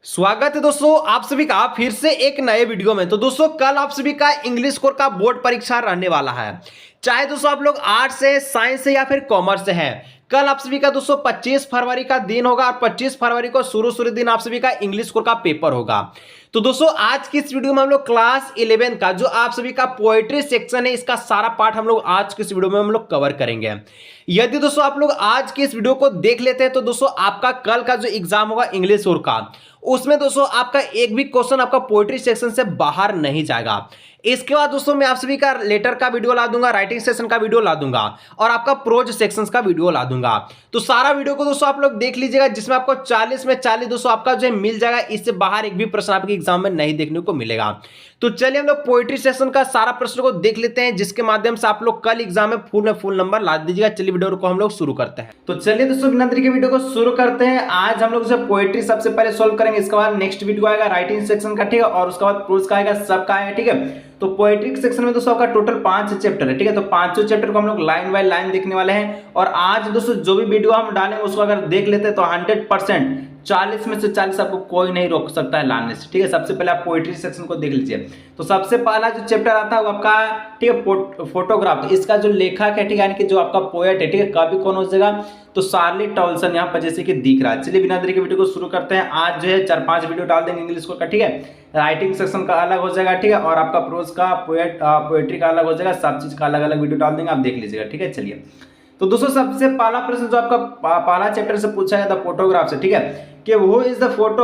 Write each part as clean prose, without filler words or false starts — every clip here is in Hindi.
स्वागत है दोस्तों आप सभी का फिर से एक नए वीडियो में। तो दोस्तों कल आप सभी का इंग्लिश कोर का बोर्ड परीक्षा रहने वाला है। चाहे दोस्तों आप लोग आर्ट्स से, साइंस से या फिर कॉमर्स से हैं। कल आप सभी का दोस्तों 25 फरवरी का दिन होगा और 25 फरवरी को शुरू दिन आप सभी का इंग्लिश कोर का पेपर होगा। तो दोस्तों आज की इस वीडियो में हम लोग क्लास 11 का जो आप सभी का पोएट्री सेक्शन है इसका सारा पार्ट हम लोग आज की इस वीडियो में हम लोग कवर करेंगे। यदि दोस्तों आप लोग आज की इस वीडियो को देख लेते हैं तो दोस्तों आपका कल का जो एग्जाम होगा इंग्लिश कोर का, उसमें दोस्तों आपका एक भी क्वेश्चन आपका पोएट्री सेक्शन से बाहर नहीं जाएगा। इसके बाद दोस्तों मैं आप सभी का लेटर का वीडियो ला दूंगा, राइटिंग सेक्शन का वीडियो ला दूंगा और आपका प्रोज सेक्शंस का वीडियो ला दूंगा। तो सारा वीडियो को दोस्तों आप लोग देख लीजिएगा, जिसमें आपको 40 में 40 दोस्तों आपका जो है मिल जाएगा। इससे बाहर एक भी प्रश्न आपके एग्जाम में नहीं देखने को मिलेगा। तो चलिए हम लोग पोएट्री सेक्शन का सारा प्रश्न को देख लेते हैं, जिसके माध्यम से आप लोग कल एग्जाम में फुल नंबर ला दीजिएगा। चलिए वीडियो को हम लोग शुरू करते हैं। तो चलिए दोस्तों बिना देरी के वीडियो को शुरू करते हैं। आज हम लोग जो पोएट्री सबसे पहले सोल्व करेंगे, इसके बाद नेक्स्ट वीडियो आएगा राइटिंग सेक्शन का, ठीक है, और उसके बाद प्रोज का आएगा, सबका आएगा, ठीक है। तो पोएट्री सेक्शन में दोस्तों आपका टोटल 5 चैप्टर है, ठीक है। तो पांचों चैप्टर को हम लोग लाइन बाय लाइन देखने वाले हैं। और आज दोस्तों जो भी वीडियो हम डालेंगे उसको अगर देख लेते हैं तो 100% 40 में से 40 आपको कोई नहीं रोक सकता है लाने से, ठीक है। सबसे पहले आप पोएट्री सेक्शन को देख लीजिए। तो सबसे पहला जो चैप्टर आता है वो आपका, ठीक है, फोटोग्राफ। तो इसका जो लेखक है, ठीक है, यानी कि जो आपका पोएट है, ठीक है, कवि कौन हो जाएगा, तो चार्ली टॉल्सन यहाँ पर जैसे कि दिख रहा है। चलिए बिना देरी के वीडियो को शुरू करते हैं। आज जो है 4-5 वीडियो डाल देंगे इंग्लिश कोर का, ठीक है। राइटिंग सेक्शन का अलग हो जाएगा, ठीक है, और आपका प्रोज का पोएट्री का अलग हो जाएगा। सब चीज का अलग अलग वीडियो डाल देंगे, आप देख लीजिएगा, ठीक है। चलिए तो दोस्तों सबसे पहला प्रश्न जो आपका पहला चैप्टर से पूछा गया था फोटोग्राफ से, ठीक है, कि who is the poet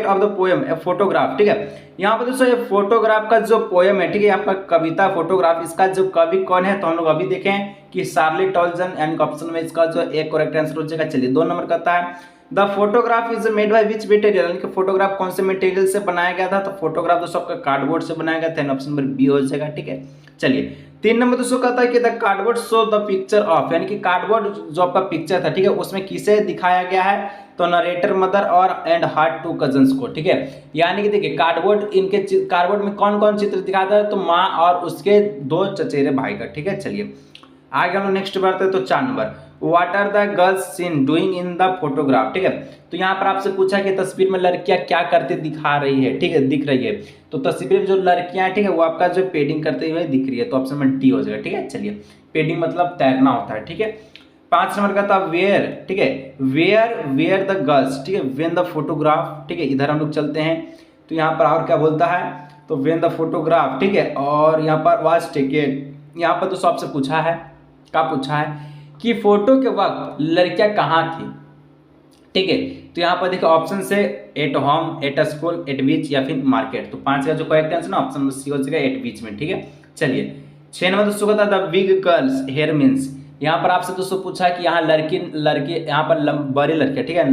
of the poem a photograph, ठीक है। यहाँ पर दोस्तों ये फोटोग्राफ का जो पोएम है, ठीक है, आपका कविता फोटोग्राफ, इसका जो कवि कौन है तो हम लोग अभी देखें कि चार्ली टॉल्सन, एंड ऑप्शन में इसका जो एक करेक्ट आंसर हो जाएगा। चलिए 2 नंबर कहता है the photograph is made by which material, यानी कि फोटोग्राफ कौन से मटेरियल से बनाया गया था, तो फोटोग्राफ दोस्तों आपका कार्डबोर्ड से बनाया गया था, ऑप्शन नंबर बी हो जाएगा, ठीक है। चलिए 3 नंबर दोस्तों कहता है कि the cardboard show the picture of, यानी कि कार्डबोर्ड जो आपका पिक्चर था, ठीक है, उसमें किसे दिखाया गया है, तो नरेटर, मदर और एंड हार्ट 2 कजन्स को, ठीक है। यानी कि देखिए कार्डबोर्ड में कौन कौन चित्र दिखाता है, तो माँ और उसके 2 चचेरे भाई का, ठीक है। चलिए आगे हम लोग नेक्स्ट बढ़ते हैं। तो 4 number what are the girls seen doing in the photograph, ठीक है। तो यहाँ पर आपसे पूछा कि तस्वीर में लड़कियां क्या करते दिखा रही है, ठीक है, दिख रही है। तो तस्वीर में जो लड़कियां हैं, ठीक है, वो आपका जो पेडिंग करते हुए दिख रही है, तो ऑप्शन में डी हो जाएगा, ठीक है। चलिए पेडिंग मतलब तैरना होता है, ठीक है। 5 नंबर का था वेयर, ठीक है, वेयर द गर्ल्स, ठीक है, व्हेन द फोटोग्राफ, ठीक है। इधर हम लोग चलते हैं तो यहाँ पर और क्या बोलता है, तो व्हेन द फोटोग्राफ, ठीक है, और यहाँ पर वाज टेकन। यहाँ पर तो आपसे पूछा है, क्या पूछा है कि फोटो के वक्त लड़कियां कहाँ थी, ठीक है। तो यहाँ पर देखो ऑप्शन से at home, at school, at beach या फिर मार्केट। तो 5 का जो करेक्ट आंसर ना ऑप्शन सी हो जाएगा, एट बीच में, ठीक है। चलिए 6 नंबर दोस्तों का था the big girls hair means. यहाँ पर आपसे दोस्तों पूछा है कि यहाँ लड़की यहाँ पर बड़ी लड़की, ठीक है,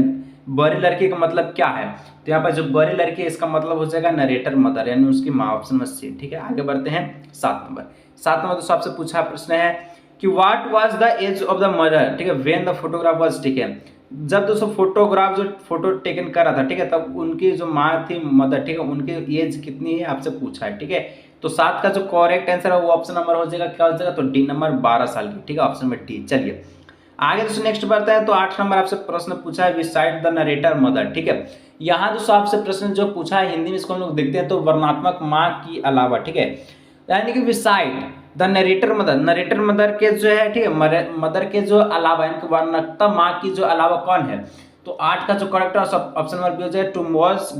बड़ी लड़की का मतलब क्या है, तो यहाँ पर जो बड़ी लड़की है इसका मतलब हो जाएगा नरेटर, मदर, यानी उसकी माँ, ऑप्शन में सी, ठीक है। आगे बढ़ते हैं 7 नंबर दोस्तों आपसे पूछा प्रश्न है कि what was the age of the mother, ठीक है, when the photograph was taken. जब दोस्तों फोटोग्राफ जो फोटो टेकन कर रहा था, ठीक है, तब उनकी जो माँ थी, मदर, ठीक है, उनकी एज कितनी है आपसे पूछा है, ठीक है। तो 7 का जो करेक्ट आंसर है वो ऑप्शन नंबर हो जाएगा, क्या हो जाएगा, तो डी नंबर 12 साल की, ठीक है, ऑप्शन में डी। चलिए आगे दोस्तों नेक्स्ट बढ़ते हैं। तो 8 नंबर आपसे प्रश्न पूछा है बिसाइड द नरेटर मदर, ठीक है। यहाँ दोस्तों आपसे प्रश्न जो पूछा है हिंदी में, इसको हम लोग देखते हैं, तो वर्णात्मक माँ की अलावा, ठीक है, यानी कि बिसाइड द नरेटर मदर के जो है, ठीक है, मदर के जो अलावा, यानी वर्णकता माँ की जो अलावा कौन है, तो 8 का जो करेक्ट ऑप्शन नंबर बी हो जाए, 2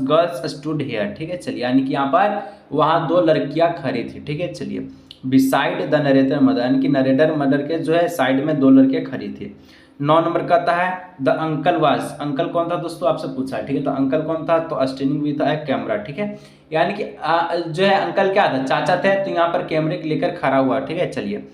गर्ल्स स्टूड हियर, ठीक है। चलिए यानी कि यहाँ पर वहाँ 2 लड़कियां खड़ी थी, ठीक है। चलिए बिसाइड द नरेटर मदर, यानी कि नरेटर मदर के जो है साइड में 2 लड़कियां खड़ी थी। 9 नंबर कहता है द अंकल वाज, अंकल कौन था दोस्तों आपसे पूछा है, ठीक है। तो अंकल कौन था, तो स्टैंडिंग भी था कैमरा, ठीक है, यानी कि जो है अंकल क्या था, चाचा थे, तो यहाँ पर कैमरे को लेकर खड़ा हुआ, ठीक है। चलिए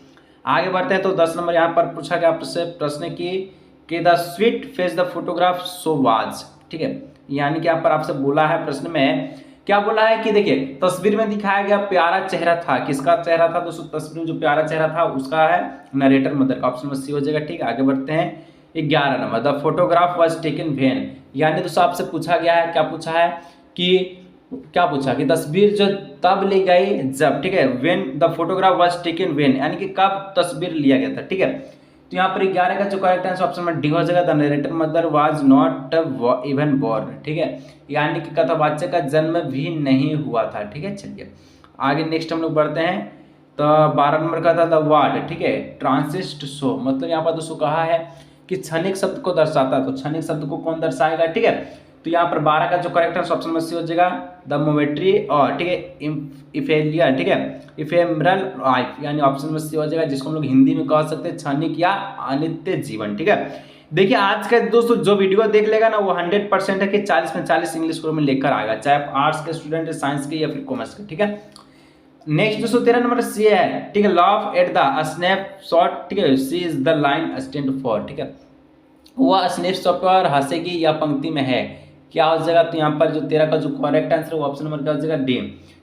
आगे बढ़ते हैं। तो 10 नंबर यहाँ पर पूछा गया आपसे प्रश्न कि the sweet face the photograph so was, ठीक है, यानी कि यहाँ पर आपसे बोला है प्रश्न में, क्या बोला है कि देखिए तस्वीर में दिखाया गया प्यारा चेहरा था, किसका चेहरा था दोस्तों, तस्वीर में जो प्यारा चेहरा था उसका है नरेटर मदर का, ऑप्शन में सी हो जाएगा, ठीक है। आगे बढ़ते हैं 11 number the photograph was taken when, यानी दोस्तों आपसे पूछा गया है, क्या पूछा है कि तस्वीर जो तब ली गई जब, ठीक है, when the photograph was taken when, यानी कि कब तस्वीर लिया गया था, ठीक है। तो तो यहाँ पर 11 का जो correct answer option number D हो जाएगा, the narrator mother was not even born, ठीक है, यानी कि कथावाचक का जन्म भी नहीं हुआ था, ठीक है। चलिए आगे नेक्स्ट हम लोग बढ़ते हैं। तो 12 नंबर का था द वर्ड, ठीक है, ट्रांसिस्ट शो, मतलब यहाँ पर दोस्तों कहा है कि क्षणिक शब्द को दर्शाता है, तो क्षणिक शब्द को कौन दर्शाएगा, ठीक है। तो यहाँ पर 12 का जो correct answer option number C हो जाएगा, द मोमेट्री, और ठीक है इफेलिया, ठीक है, इफेमरल लाइफ, यानी ऑप्शन नंबर सी हो जाएगा, जिसको हम लोग हिंदी में कह सकते हैं क्षणिक या अनित्य जीवन, ठीक है। देखिए आज का दोस्तों जो वीडियो देख लेगा ना, वो 100% है कि 40 में 40 इंग्लिश स्कोर में लेकर आएगा, चाहे आप आर्ट्स के स्टूडेंट है, साइंस के या फिर कॉमर्स के, ठीक है। नेक्स्ट दोस्तों 13 नंबर सी है, ठीक है, लव एट द स्नैपशॉट, ठीक है, C is the line stand for, ठीक है, वह स्नैपशॉट पर हंसेगी या पंक्ति में है, क्या हो जाएगा। तो यहाँ पर जो 13 का जो करेक्ट आंसर है वो ऑप्शन नंबर क्या हो जाएगा, डी,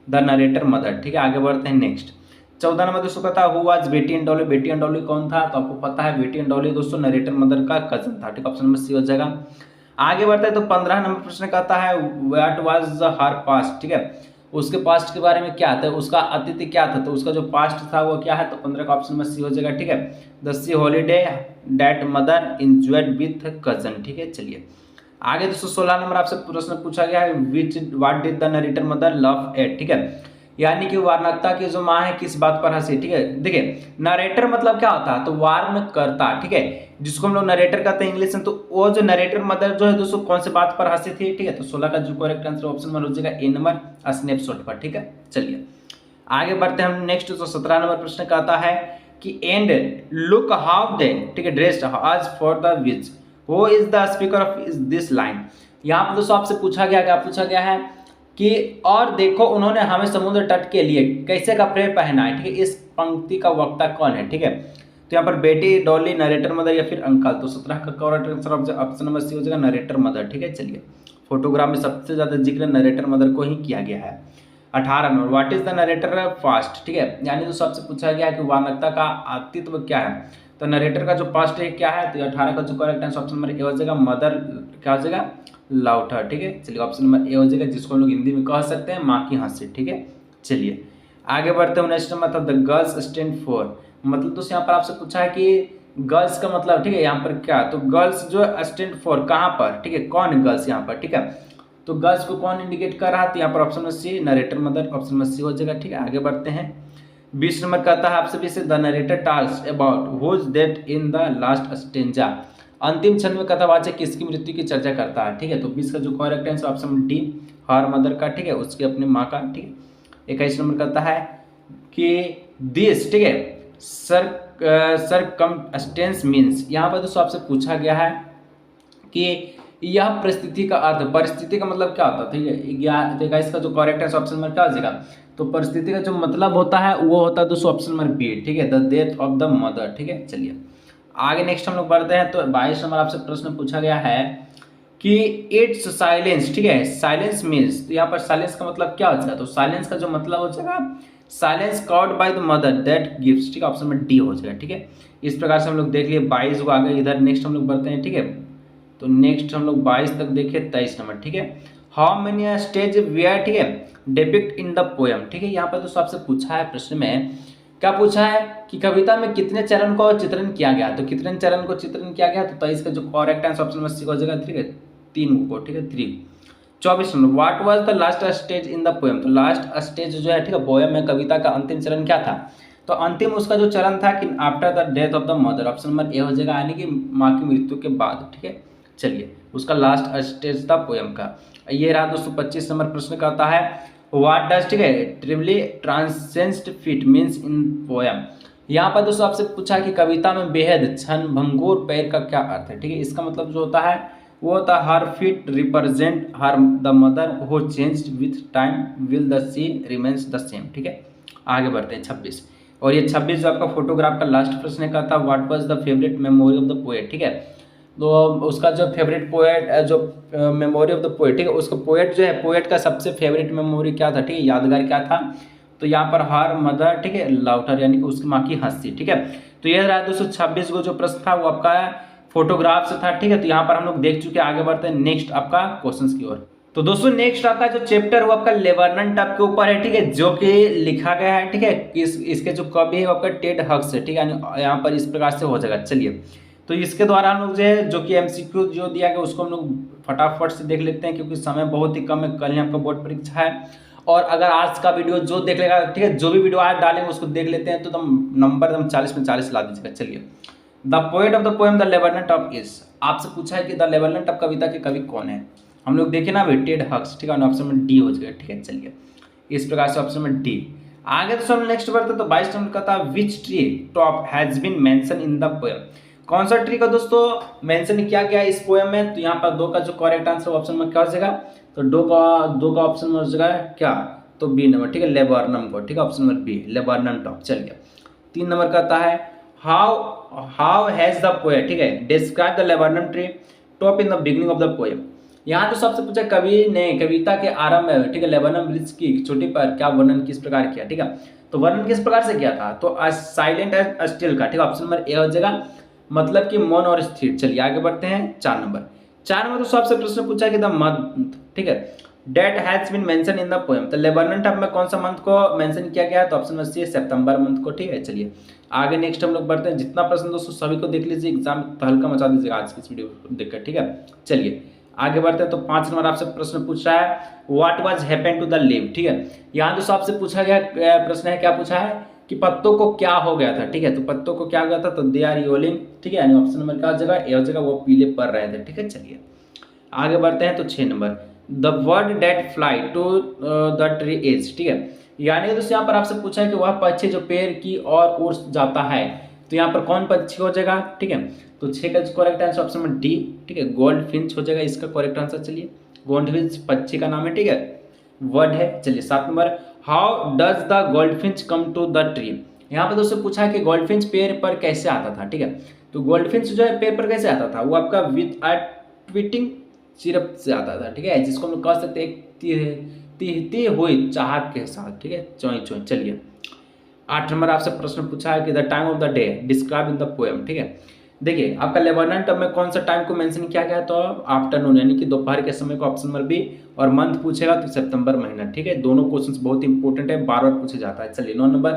द नरेटर मदर, ठीक है। आगे बढ़ते हैं नेक्स्ट 14 नंबर दोस्तों का था हु वाज बेटी एंड डॉली, बेटी एंड डॉली कौन था, तो आपको पता है बेटी एंड डॉली दोस्तों नरेटर मदर का कजन था, ठीक है, ऑप्शन नंबर सी हो जाएगा। आगे बढ़ते हैं तो 15 नंबर प्रश्न कहता है व्हाट वाज हर पास्ट, ठीक है, उसके पास्ट के बारे में क्या था, उसका अतिथि क्या था, तो उसका जो पास्ट था वो क्या है, तो 15 का ऑप्शन में सी हो जाएगा, ठीक है, the C holiday that mother enjoyed with cousin, ठीक है। चलिए आगे दोस्तों 16 नंबर आपसे प्रश्न पूछा गया है विच what did the narrator mother love at, ठीक है, यानी कि वार्णकता की जो माँ है किस बात पर हंसी, ठीक है। देखिए नरेटर मतलब क्या होता है, तो वार्न करता, ठीक है, जिसको हम लोग नरेटर कहते हैं इंग्लिश में, तो वो जो नरेटर मदर जो है दोस्तों कौन से बात पर हंसी थी, ठीक है। तो 16 का जो करेक्ट आंसर ऑप्शन नंबर हो जाएगा ए नंबर, स्नैपशॉट पर, ठीक है। चलिए आगे बढ़ते हैं हम नेक्स्ट। तो 17 नंबर प्रश्न कहता है कि एंड लुक हाउ दे, ठीक है, ड्रेस्ड आज for the which, who is the speaker of this line. यहाँ पर दोस्तों आपसे पूछा गया, क्या पूछा गया है कि और देखो उन्होंने हमें समुद्र तट के लिए कैसे कपड़े पहना है, ठीक है, इस पंक्ति का वक्ता कौन है, ठीक है। तो यहाँ पर बेटी, डॉली, नरेटर मदर या फिर अंकल, तो 17 का correct answer option number C हो जाएगा नरेटर मदर, ठीक है। चलिए फोटोग्राफ में सबसे ज्यादा जिक्र नरेटर मदर को ही किया गया है। 18 number what is the narrator fast, ठीक है, यानी तो सबसे पूछा गया है कि वार्णकता का अस्तित्व क्या है, तो नरेटर का जो पास्ट है क्या है, तो 18 का जो करेक्ट आंसर ऑप्शन नंबर क्या हो जाएगा, मदर क्या हो जाएगा, लाउटर, ठीक है। चलिए ऑप्शन नंबर ए हो जाएगा, जिसको हम लोग हिंदी में कह सकते हैं माँ की हंसी, ठीक है। चलिए आगे बढ़ते हैं नेक्स्ट नंबर था द गर्ल्स स्टैंड फॉर, मतलब दोस्तों यहाँ पर आपसे पूछा है कि गर्ल्स का मतलब, ठीक है, यहाँ पर क्या, तो गर्ल्स जो स्टैंड फॉर कहाँ पर, ठीक है, कौन गर्ल्स यहाँ पर, ठीक है, तो गर्ल्स को कौन इंडिकेट कर रहा है, तो यहाँ पर ऑप्शन में सी नरेटर मदर, ऑप्शन में सी हो जाएगा, ठीक है। आगे बढ़ते हैं 20 नंबर कहता है आपसे भी से the narrator talks about whose death in the last stanza, अंतिम क्षण में कथावाचक किसकी मृत्यु की चर्चा करता है, ठीक है। तो 20 का जो correct answer option D her mother का, ठीक है, उसके अपने माँ का, ठीक है। 21 नंबर कहता है कि दिस, ठीक है, सरकमस्टेंस मीन्स, यहाँ पर दोस्तों आपसे पूछा गया है कि यह परिस्थिति का अर्थ, परिस्थिति का मतलब क्या होता है, ठीक है। 21 का जो करेक्ट आंसर ऑप्शन नंबर क्या हो जाएगा, तो परिस्थिति का जो मतलब होता है वो होता है दोस्तों ऑप्शन नंबर बी, ठीक है, the death of the mother, ठीक है। चलिए आगे नेक्स्ट हम लोग बढ़ते हैं। तो 22 नंबर आपसे प्रश्न पूछा गया है कि इट्स साइलेंस, ठीक है, साइलेंस मीन्स, तो यहाँ पर साइलेंस का मतलब क्या हो जाएगा, तो साइलेंस का जो मतलब हो जाएगा silence called by the mother that gives, ठीक है, ऑप्शन नंबर डी हो जाएगा, ठीक है। इस प्रकार से हम लोग देख लिए 22 को, आगे इधर नेक्स्ट हम लोग बढ़ते हैं, ठीक है। तो नेक्स्ट हम लोग 22 तक देखे, 23 नंबर, ठीक है, हाउ मेनी स्टेज वेयर, ठीक है, डिपिक्ट इन द पोएम, ठीक है। यहाँ पर दोस्तों आपसे पूछा है प्रश्न में, क्या पूछा है कि कविता में कितने चरण को चित्रण किया गया, तो कितने चरण को चित्रण किया गया, तो 23 का जो करेक्ट आंसर ऑप्शन में सी हो जाएगा, ठीक है, 3 को, ठीक है, 3। 24 number what was the last stage in the poem, तो लास्ट स्टेज जो है, ठीक है, पोएम में कविता का अंतिम चरण क्या था, तो अंतिम उसका जो चरण था कि after the death of the mother, option number A हो जाएगा, यानी कि माँ की मृत्यु के बाद, ठीक है। चलिए उसका लास्ट स्टेज था पोएम का। ये रहा दोस्तों 25 नंबर प्रश्न कहता है व्हाट डज, ठीक है, ट्रिवली ट्रांसेंस्ट फिट मीन्स इन पोएम, यहाँ पर दोस्तों आपसे पूछा कि कविता में बेहद क्षण भंगुर पैर का क्या अर्थ है, ठीक है। इसका मतलब जो होता है वो होता है her feet represent her the mother who changed with time will the sea remains the same, ठीक है। आगे बढ़ते हैं 26, और ये 26 जो आपका फोटोग्राफ का लास्ट प्रश्न का था what was the favourite memory of the poet, ठीक है। तो उसका जो फेवरेट पोएट जो मेमोरी ऑफ द पोएट, ठीक है, उसका पोएट जो है, पोएट का सबसे फेवरेट मेमोरी क्या था, ठीक है, यादगार क्या था, तो यहाँ पर हर मदर, ठीक है, लाउटर, यानी कि उसकी माँ की हंसी, ठीक है। तो ये रहा दोस्तों 26 को जो प्रश्न था वो आपका फोटोग्राफ से था, ठीक है। तो यहाँ पर हम लोग देख चुके, आगे बढ़ते हैं नेक्स्ट आपका क्वेश्चन की ओर। तो दोस्तों नेक्स्ट आपका जो चैप्टर वो आपका लेबरन टॉप के ऊपर है, ठीक है, जो कि लिखा गया है, ठीक है, इसके जो कवि है वो आपका टेड हक्स है, ठीक है, यानी यहाँ पर इस प्रकार से हो जाएगा। चलिए, तो इसके द्वारा हम लोग जो है, जो कि एमसीक्यू जो दिया गया उसको हम लोग फटाफट से देख लेते हैं, क्योंकि समय बहुत ही कम है, कल ही आपका बोर्ड परीक्षा है। और अगर आज का वीडियो जो देख लेगा, ठीक है, जो भी वीडियो आज डालेंगे उसको देख लेते हैं, तो तुम नंबर 40 में 40 ला दीजिएगा। चलिए, the poet of the poem the laburnum top is, आपसे पूछा है कि द लेबरन टॉप कविता के कवि कौन है। हम लोग देखें ना भाई, टेड हक्स, ठीक है, ऑप्शन में डी हो जाएगा। ठीक है, चलिए, इस प्रकार से ऑप्शन में डी। आगे तो हम नेक्स्ट बढ़ते तो 22 नंबर का था, which tree top has been mention in the poem, कौन सा ट्री का दोस्तों मेंशन किया गया इस पोएम में। तो यहाँ पर 2 का जो करेक्ट आंसर ऑप्शन में क्या हो जाएगा, तो 2 का ऑप्शन में हो जाएगा क्या, तो बी नंबर, ठीक है, लेबरनम को, ठीक है, option number B laburnum top. चलिए, 3 नंबर का आता है, हाउ हैज द पोएट, ठीक है, describe the laburnum tree top in the beginning of the poem. यहाँ तो सबसे पूछा कवि ने कविता के आरंभ में, ठीक है, लेबनम वृक्ष की चोटी पर क्या वर्णन किस प्रकार किया। ठीक है, तो वर्णन किस प्रकार से किया था, तो साइलेंट एंड स्टिल का, ठीक है, ऑप्शन नंबर ए हो जाएगा, मतलब कि मौन और स्थिर। चलिए आगे बढ़ते हैं 4 नंबर। 4 नंबर दोस्तों आपसे प्रश्न पूछा कि द मंथ, ठीक है, that has been mention in the poem, तो लेबरन टॉप में कौन सा मंथ को मेंशन किया गया है, तो ऑप्शन नंबर सी सितंबर मंथ को। ठीक है, चलिए आगे नेक्स्ट हम लोग बढ़ते हैं। जितना प्रश्न दोस्तों सभी को देख लीजिए, एग्जाम हल्का मचा दीजिएगा आज की इस वीडियो को देखकर। ठीक है, चलिए आगे बढ़ते हैं। तो 5 नंबर आपसे प्रश्न पूछ रहा है, what was happened to the leaf. ठीक है, यहाँ दोस्तों आपसे पूछा गया प्रश्न है, क्या पूछा है कि पत्तों को क्या हो गया था। ठीक है, तो पत्तों को क्या हो गया था, तो दे आर योलिंग, ठीक है, यानी ऑप्शन नंबर क्या हो जाएगा, ए हो जाएगा, वो पीले पड़ रहे थे। ठीक है, चलिए आगे बढ़ते हैं। तो 6 number, the word that fly to the tree is, ठीक है, यानी दोस्तों यहाँ पर आपसे पूछा है कि वह पक्षी जो पेड़ की ओर उड़ जाता है, तो यहाँ पर कौन पक्षी हो जाएगा। ठीक है, तो 6 का करेक्ट आंसर ऑप्शन में डी, ठीक है, गोल्ड फिंच हो जाएगा इसका करेक्ट आंसर। चलिए, गोल्ड फिंच पक्षी का नाम है, ठीक है, वर्ड है। चलिए 7 number, how does the goldfinch come to the tree, यहाँ पर दोस्तों पूछा है कि गोल्ड फिंच पेड़ पर कैसे आता था। ठीक है, तो गोल्ड फिंच जो है पेड़ पर कैसे आता था, वो आपका विथ अ ट्वीटिंग सिरप से आता था। ठीक है, जिसको हम लोग कह सकते हैं तीहती हुई चाहत के साथ, ठीक है, चोई चोई। चलिए 8 नंबर आपसे प्रश्न पूछा है कि the time of the day describe in the poem. ठीक है, देखिए आपका लेबरन टॉप में कौन सा टाइम को मेंशन किया गया, तो आफ्टरनून यानी कि दोपहर के समय को, ऑप्शन नंबर बी। और मंथ पूछेगा तो सितंबर महीना। ठीक है, दोनों क्वेश्चंस बहुत इंपॉर्टेंट है, बार बार पूछे जाता है। चलिए 9 number,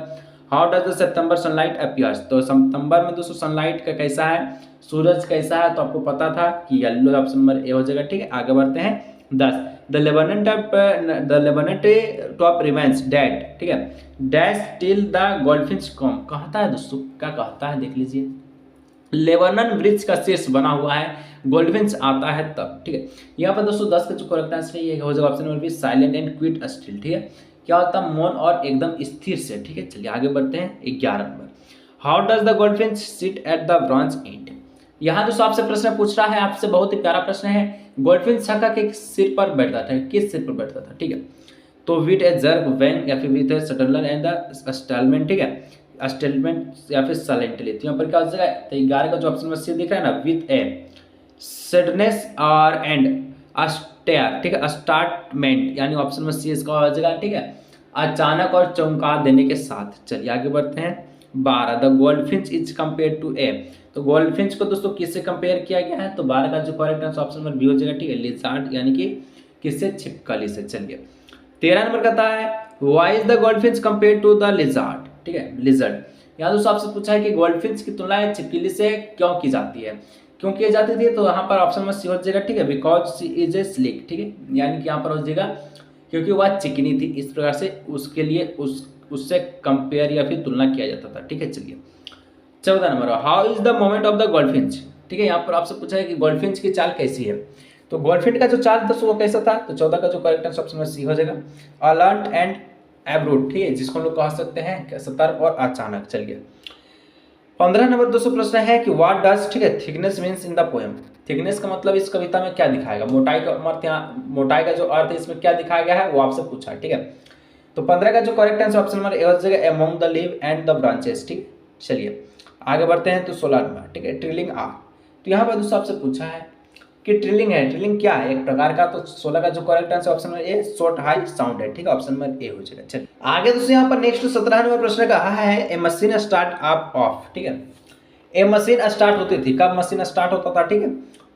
how does the September sunlight appears, तो सितंबर में दोस्तों सनलाइट का कैसा है, सूरज कैसा है, तो आपको पता था कि येलो, ऑप्शन नंबर ए हो जाएगा। ठीक है, आगे बढ़ते हैं। 10, the Lebanon top remains dead, ठीक है, डैश टिल द गोल्डफिंच कम, कहता है दोस्तों, क्या कहता है देख लीजिए, लेबनन वृक्ष का शीर्ष बना हुआ है, गोल्डफिंच आता है तब। ठीक है, यहाँ पर दोस्तों 10 का जो करेक्ट आंसर है ये हो जाएगा option number B, silent and quite still. ठीक है, क्या होता है, मौन और एकदम स्थिर से। ठीक है, चलिए आगे बढ़ते हैं। 11 number, how does the goldfinch sit at the branch and, यहाँ दोस्तों आपसे प्रश्न पूछ रहा है, आपसे बहुत ही प्यारा प्रश्न है, गोल्डफिंच शाखा के सिर पर बैठता था, किस सिर पर बैठता था। ठीक है, तो विथ ए जर्क वैन या फिर with a subtler and the startlement, ठीक है, स्टेलमेंट या फिर साइलेंटली। तो यहाँ पर क्या हो जाएगा, तो 11 का जो ऑप्शन में सी दिख रहा है ना, विथ ए सडनेस और एंड अस्टेयर, ठीक है, स्टार्टमेंट, यानी ऑप्शन में सी इसका हो जाएगा। ठीक है, अचानक और चौंका देने के साथ। चलिए आगे बढ़ते हैं। 12, the goldfinch is compare to a, तो गोल्डफिंच को दोस्तों किससे कंपेयर किया गया है, तो 12 का जो correct answer option number B हो जाएगा। ठीक है, लिजार्ड, यानी कि किससे, छिपकली से। चलिए 13 नंबर कहता है, why is the goldfinch compare to the lizard, ठीक है, लिजर्ड, यहाँ दोस्तों आपसे पूछा है कि गोल्डफिंच की तुलना छिपकली से क्यों की जाती है, क्यों की जाती थी, तो यहाँ पर ऑप्शन में सी हो जाएगा। ठीक है, because she is a slick, ठीक है, यानी कि यहाँ पर हो जाएगा क्योंकि वह चिकनी थी, इस प्रकार से उसके लिए उससे कंपेयर या फिर तुलना किया जाता था। ठीक है, चलिए 14 number, how is the moment of the goldfinch, ठीक है, यहाँ पर आपसे पूछा है कि गोल्डफिंच की चाल कैसी है, तो गोल्डफिंच का जो चाल था वो कैसा था, तो 14 का जो करेक्ट आंसर ऑप्शन में सी हो जाएगा, अलर्ट एंड एब्रूट, ठीक है, जिसको हम लोग कह सकते हैं सतर्क और अचानक। चलिए 15 नंबर दोस्तों प्रश्न है कि व्हाट डज, ठीक है, thickness means in the poem, thickness का मतलब इस कविता में क्या दिखाएगा, मोटाई का अर्थ, यहाँ मोटाई का जो अर्थ है इसमें क्या दिखाया गया है वो आपसे पूछा है। ठीक है, तो 15 का जो correct answer option number A हो जाएगा, among the leave and the branches. ठीक, चलिए आगे बढ़ते हैं। तो 16 नंबर, ठीक है, ट्रिलिंग आ, तो यहाँ पर दोस्तों आपसे पूछा है कि ट्रिलिंग है, ट्रिलिंग क्या है, एक प्रकार का, तो 16 का जो correct answer option number A short high sound है। ठीक है, ऑप्शन नंबर ए हो जाएगा। चलिए आगे दोस्तों यहाँ पर नेक्स्ट 17 नंबर प्रश्न कहा है, ए मशीन स्टार्ट अप ऑफ, ठीक है, ए मशीन स्टार्ट होती थी, कब मशीन स्टार्ट होता था। ठीक है,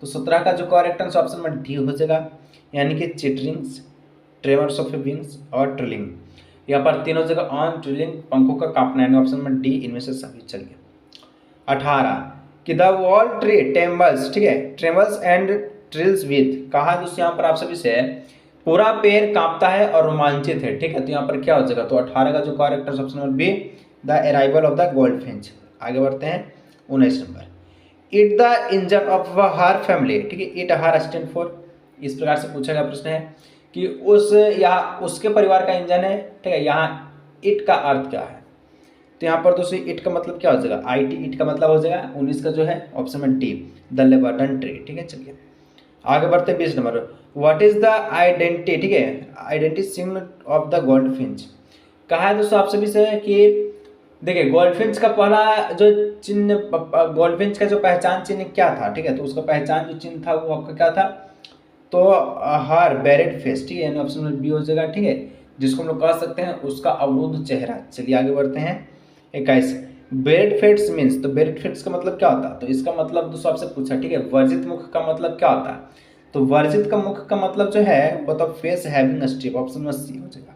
तो 17 का जो correct answer option number D हो जाएगा, यानी कि चिटरिंग्स, ट्रेमर्स ऑफ विंग्स और ट्रिलिंग। यहाँ पर तीनों जगह ऑन, ट्रिलिंग पंखों का कांपना, यानी ऑप्शन नंबर डी इनमें से सभी। चलिए 18 कि द वॉल ट्री टेम्बल्स, ठीक है, ट्रेमल्स एंड ट्रिल्स विथ, कहा दोस्तों यहाँ पर आप सभी से पूरा पेड़ कांपता है और रोमांचित है, ठीक है। तो यहाँ पर क्या हो जाएगा, तो 18 का जो करेक्ट है option number be the arrival of the goldfinch. आगे बढ़ते हैं 19 number, it the engine of her family, ठीक है, इट हर स्टैंड फॉर, इस प्रकार से पूछा गया प्रश्न है कि उस या उसके परिवार का इंजन है, ठीक है। यहाँ इट का अर्थ क्या है, तो यहाँ पर दोस्तों इट का मतलब क्या हो जाएगा, आई टी, इट का मतलब हो जाएगा 19 का जो है option number D the laburnum tree, ठीक है। चलिए आगे बढ़ते हैं 20 number, what is the identity, ठीक है, identity sign of the goldfinch. कहा है दोस्तों आप सभी से कि देखिए गोल्डफिंच का पहला जो चिन्ह, गोल्डफिंच का जो पहचान चिन्ह क्या था, ठीक है, तो उसका पहचान जो चिन्ह था वो आपका क्या था, तो हर बेरेड फेस, ठीक है, यानी ऑप्शन नंबर बी हो जाएगा, ठीक है, जिसको हम लोग कह सकते हैं उसका अवरुद्ध चेहरा। चलिए आगे बढ़ते हैं 21, बेरेड फेट्स मीन्स, तो बेरेड फेट्स का मतलब क्या होता है, तो इसका मतलब दोस्तों आपसे पूछा, ठीक है, वर्जित मुख का मतलब क्या होता है, तो वर्जित का मुख का मतलब जो है वो तो face having strip, option number C हो जाएगा।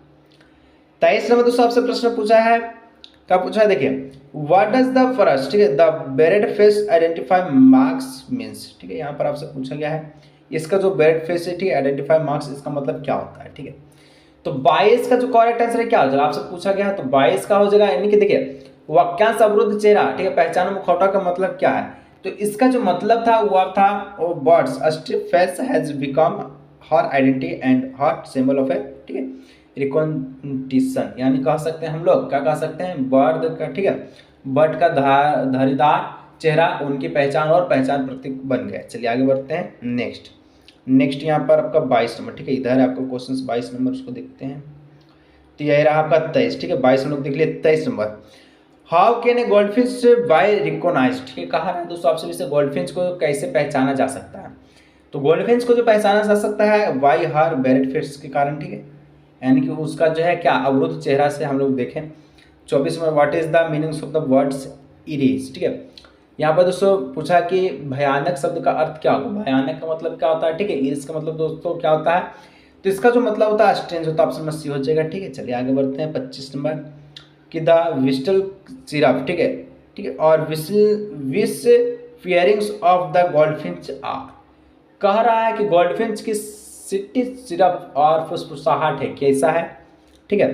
23 नंबर दोस्तों आपसे प्रश्न पूछा है, क्या पूछा है, देखिए व्हाट डज द फर्स्ट, ठीक है, the barred face identify marks means, ठीक है, यहाँ पर आपसे पूछा गया है इसका जो बेरेड फेस है, ठीक है, आइडेंटिफाई मार्क्स, इसका मतलब क्या होता है, ठीक है। तो 22 का जो करेक्ट आंसर है क्या हो जाएगा, आपसे पूछा गया है, तो 22 का हो जाएगा, यानी कि देखिए वाक्यांश अवरुद्ध चेहरा, ठीक है, पहचान मुखौटा का मतलब क्या है, तो इसका जो मतलब था वो था oh bird's strip face has become her identity and her symbol of a, ठीक है, रिकॉग्निशन, यानी कह सकते हैं हम लोग क्या कह सकते हैं, बर्ड का, ठीक है, बर्ड का धारीदार चेहरा उनकी पहचान और पहचान प्रतीक बन गए। चलिए आगे बढ़ते हैं नेक्स्ट यहाँ पर आपका 22 नंबर, ठीक है, इधर है आपका क्वेश्चन 22 नंबर, उसको देखते हैं, तो यही रहा आपका 23, ठीक है, 22 हम लोग देख लिए। 23 number, how can a goldfish by recognised, ठीक है, कहा है दोस्तों आपसे इसे गोल्डफिश को कैसे पहचाना जा सकता है, तो गोल्डफिश को जो पहचाना जा सकता है वाई हर बेरेड फेट्स के कारण, ठीक है, यानी कि उसका जो है क्या अवरुद्ध चेहरा से हम लोग देखें। 24 number, what is the meanings of the words eerie, ठीक है, यहाँ पर दोस्तों पूछा कि भयानक शब्द का अर्थ क्या होगा, भयानक का मतलब क्या होता है, ठीक है, इरीज का मतलब दोस्तों क्या होता है, तो इसका जो मतलब होता है स्ट्रेंज होता है, ऑप्शन नंबर सी हो जाएगा, ठीक है। चलिए आगे बढ़ते हैं 25 नंबर कि द विस्टल सिरप, ठीक है, और which fearings of the goldfinch are, कह रहा है कि गोल्डफिंच की सिटी सिरप और फुसफुसाहट है कैसा है, ठीक है,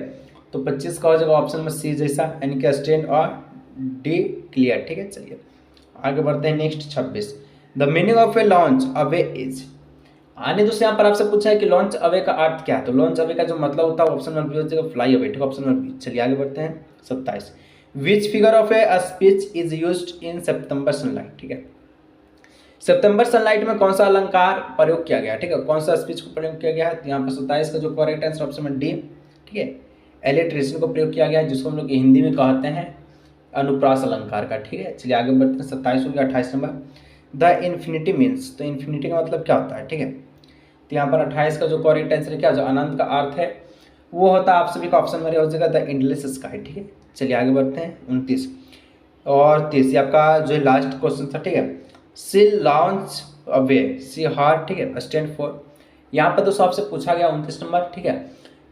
तो 25 का हो जाएगा ऑप्शन में सी जैसा, यानी कि स्ट्रेंड और डी क्लियर, ठीक है। चलिए आगे बढ़ते हैं next 26, the meaning of A launch away is, आने दोस्तों यहाँ पर आपसे पूछा है कि लॉन्च अवे का अर्थ क्या है, तो लॉन्च अवे का जो मतलब होता है ऑप्शन नंबर बी हो जाएगा फ्लाई अवे, ठीक है, ऑप्शन नंबर बी। चलिए आगे बढ़ते हैं 27, which figure of a speech is used in September sunlight, ठीक है, सितंबर सनलाइट में कौन सा अलंकार प्रयोग किया गया, ठीक है, कौन सा स्पीच को प्रयोग किया गया है, तो यहाँ पर 27 का जो correct answer option number D, ठीक है, एलिट्रेशन को प्रयोग किया गया है, जिसको हम लोग हिंदी में कहते हैं अनुप्रास अलंकार का, ठीक है। चलिए आगे बढ़ते हैं 27 हो गया। 28 नंबर, द इन्फिनिटी मीन्स, तो इन्फिनिटी का मतलब क्या होता है, ठीक है, तो यहाँ पर 28 का जो करेक्ट आंसर है क्या, जो अनंत का अर्थ है वो होता है आप सभी का ऑप्शन मेरे हो जाएगा द एंडलेस स्काई, ठीक है। चलिए आगे बढ़ते हैं 29 और 30 आपका जो लास्ट क्वेश्चन था, ठीक है, सी लॉन्च अवे सी हार्ट, ठीक है, स्टैंड फॉर, यहाँ पर दोस्तों आपसे पूछा गया 29 नंबर, ठीक है,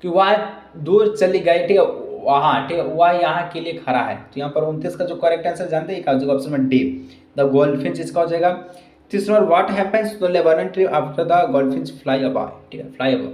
कि वह दूर चली गई, ठीक है, वहाँ, ठीक है, वह यहाँ के लिए खड़ा है, तो यहाँ पर 29 का जो करेक्ट आंसर जानते हैं क्या हो जाएगा option number D the goldfinch, इसका हो जाएगा। 30 number, what happens to laburnum tree after the goldfinch fly above, ठीक है, फ्लाई अबाव,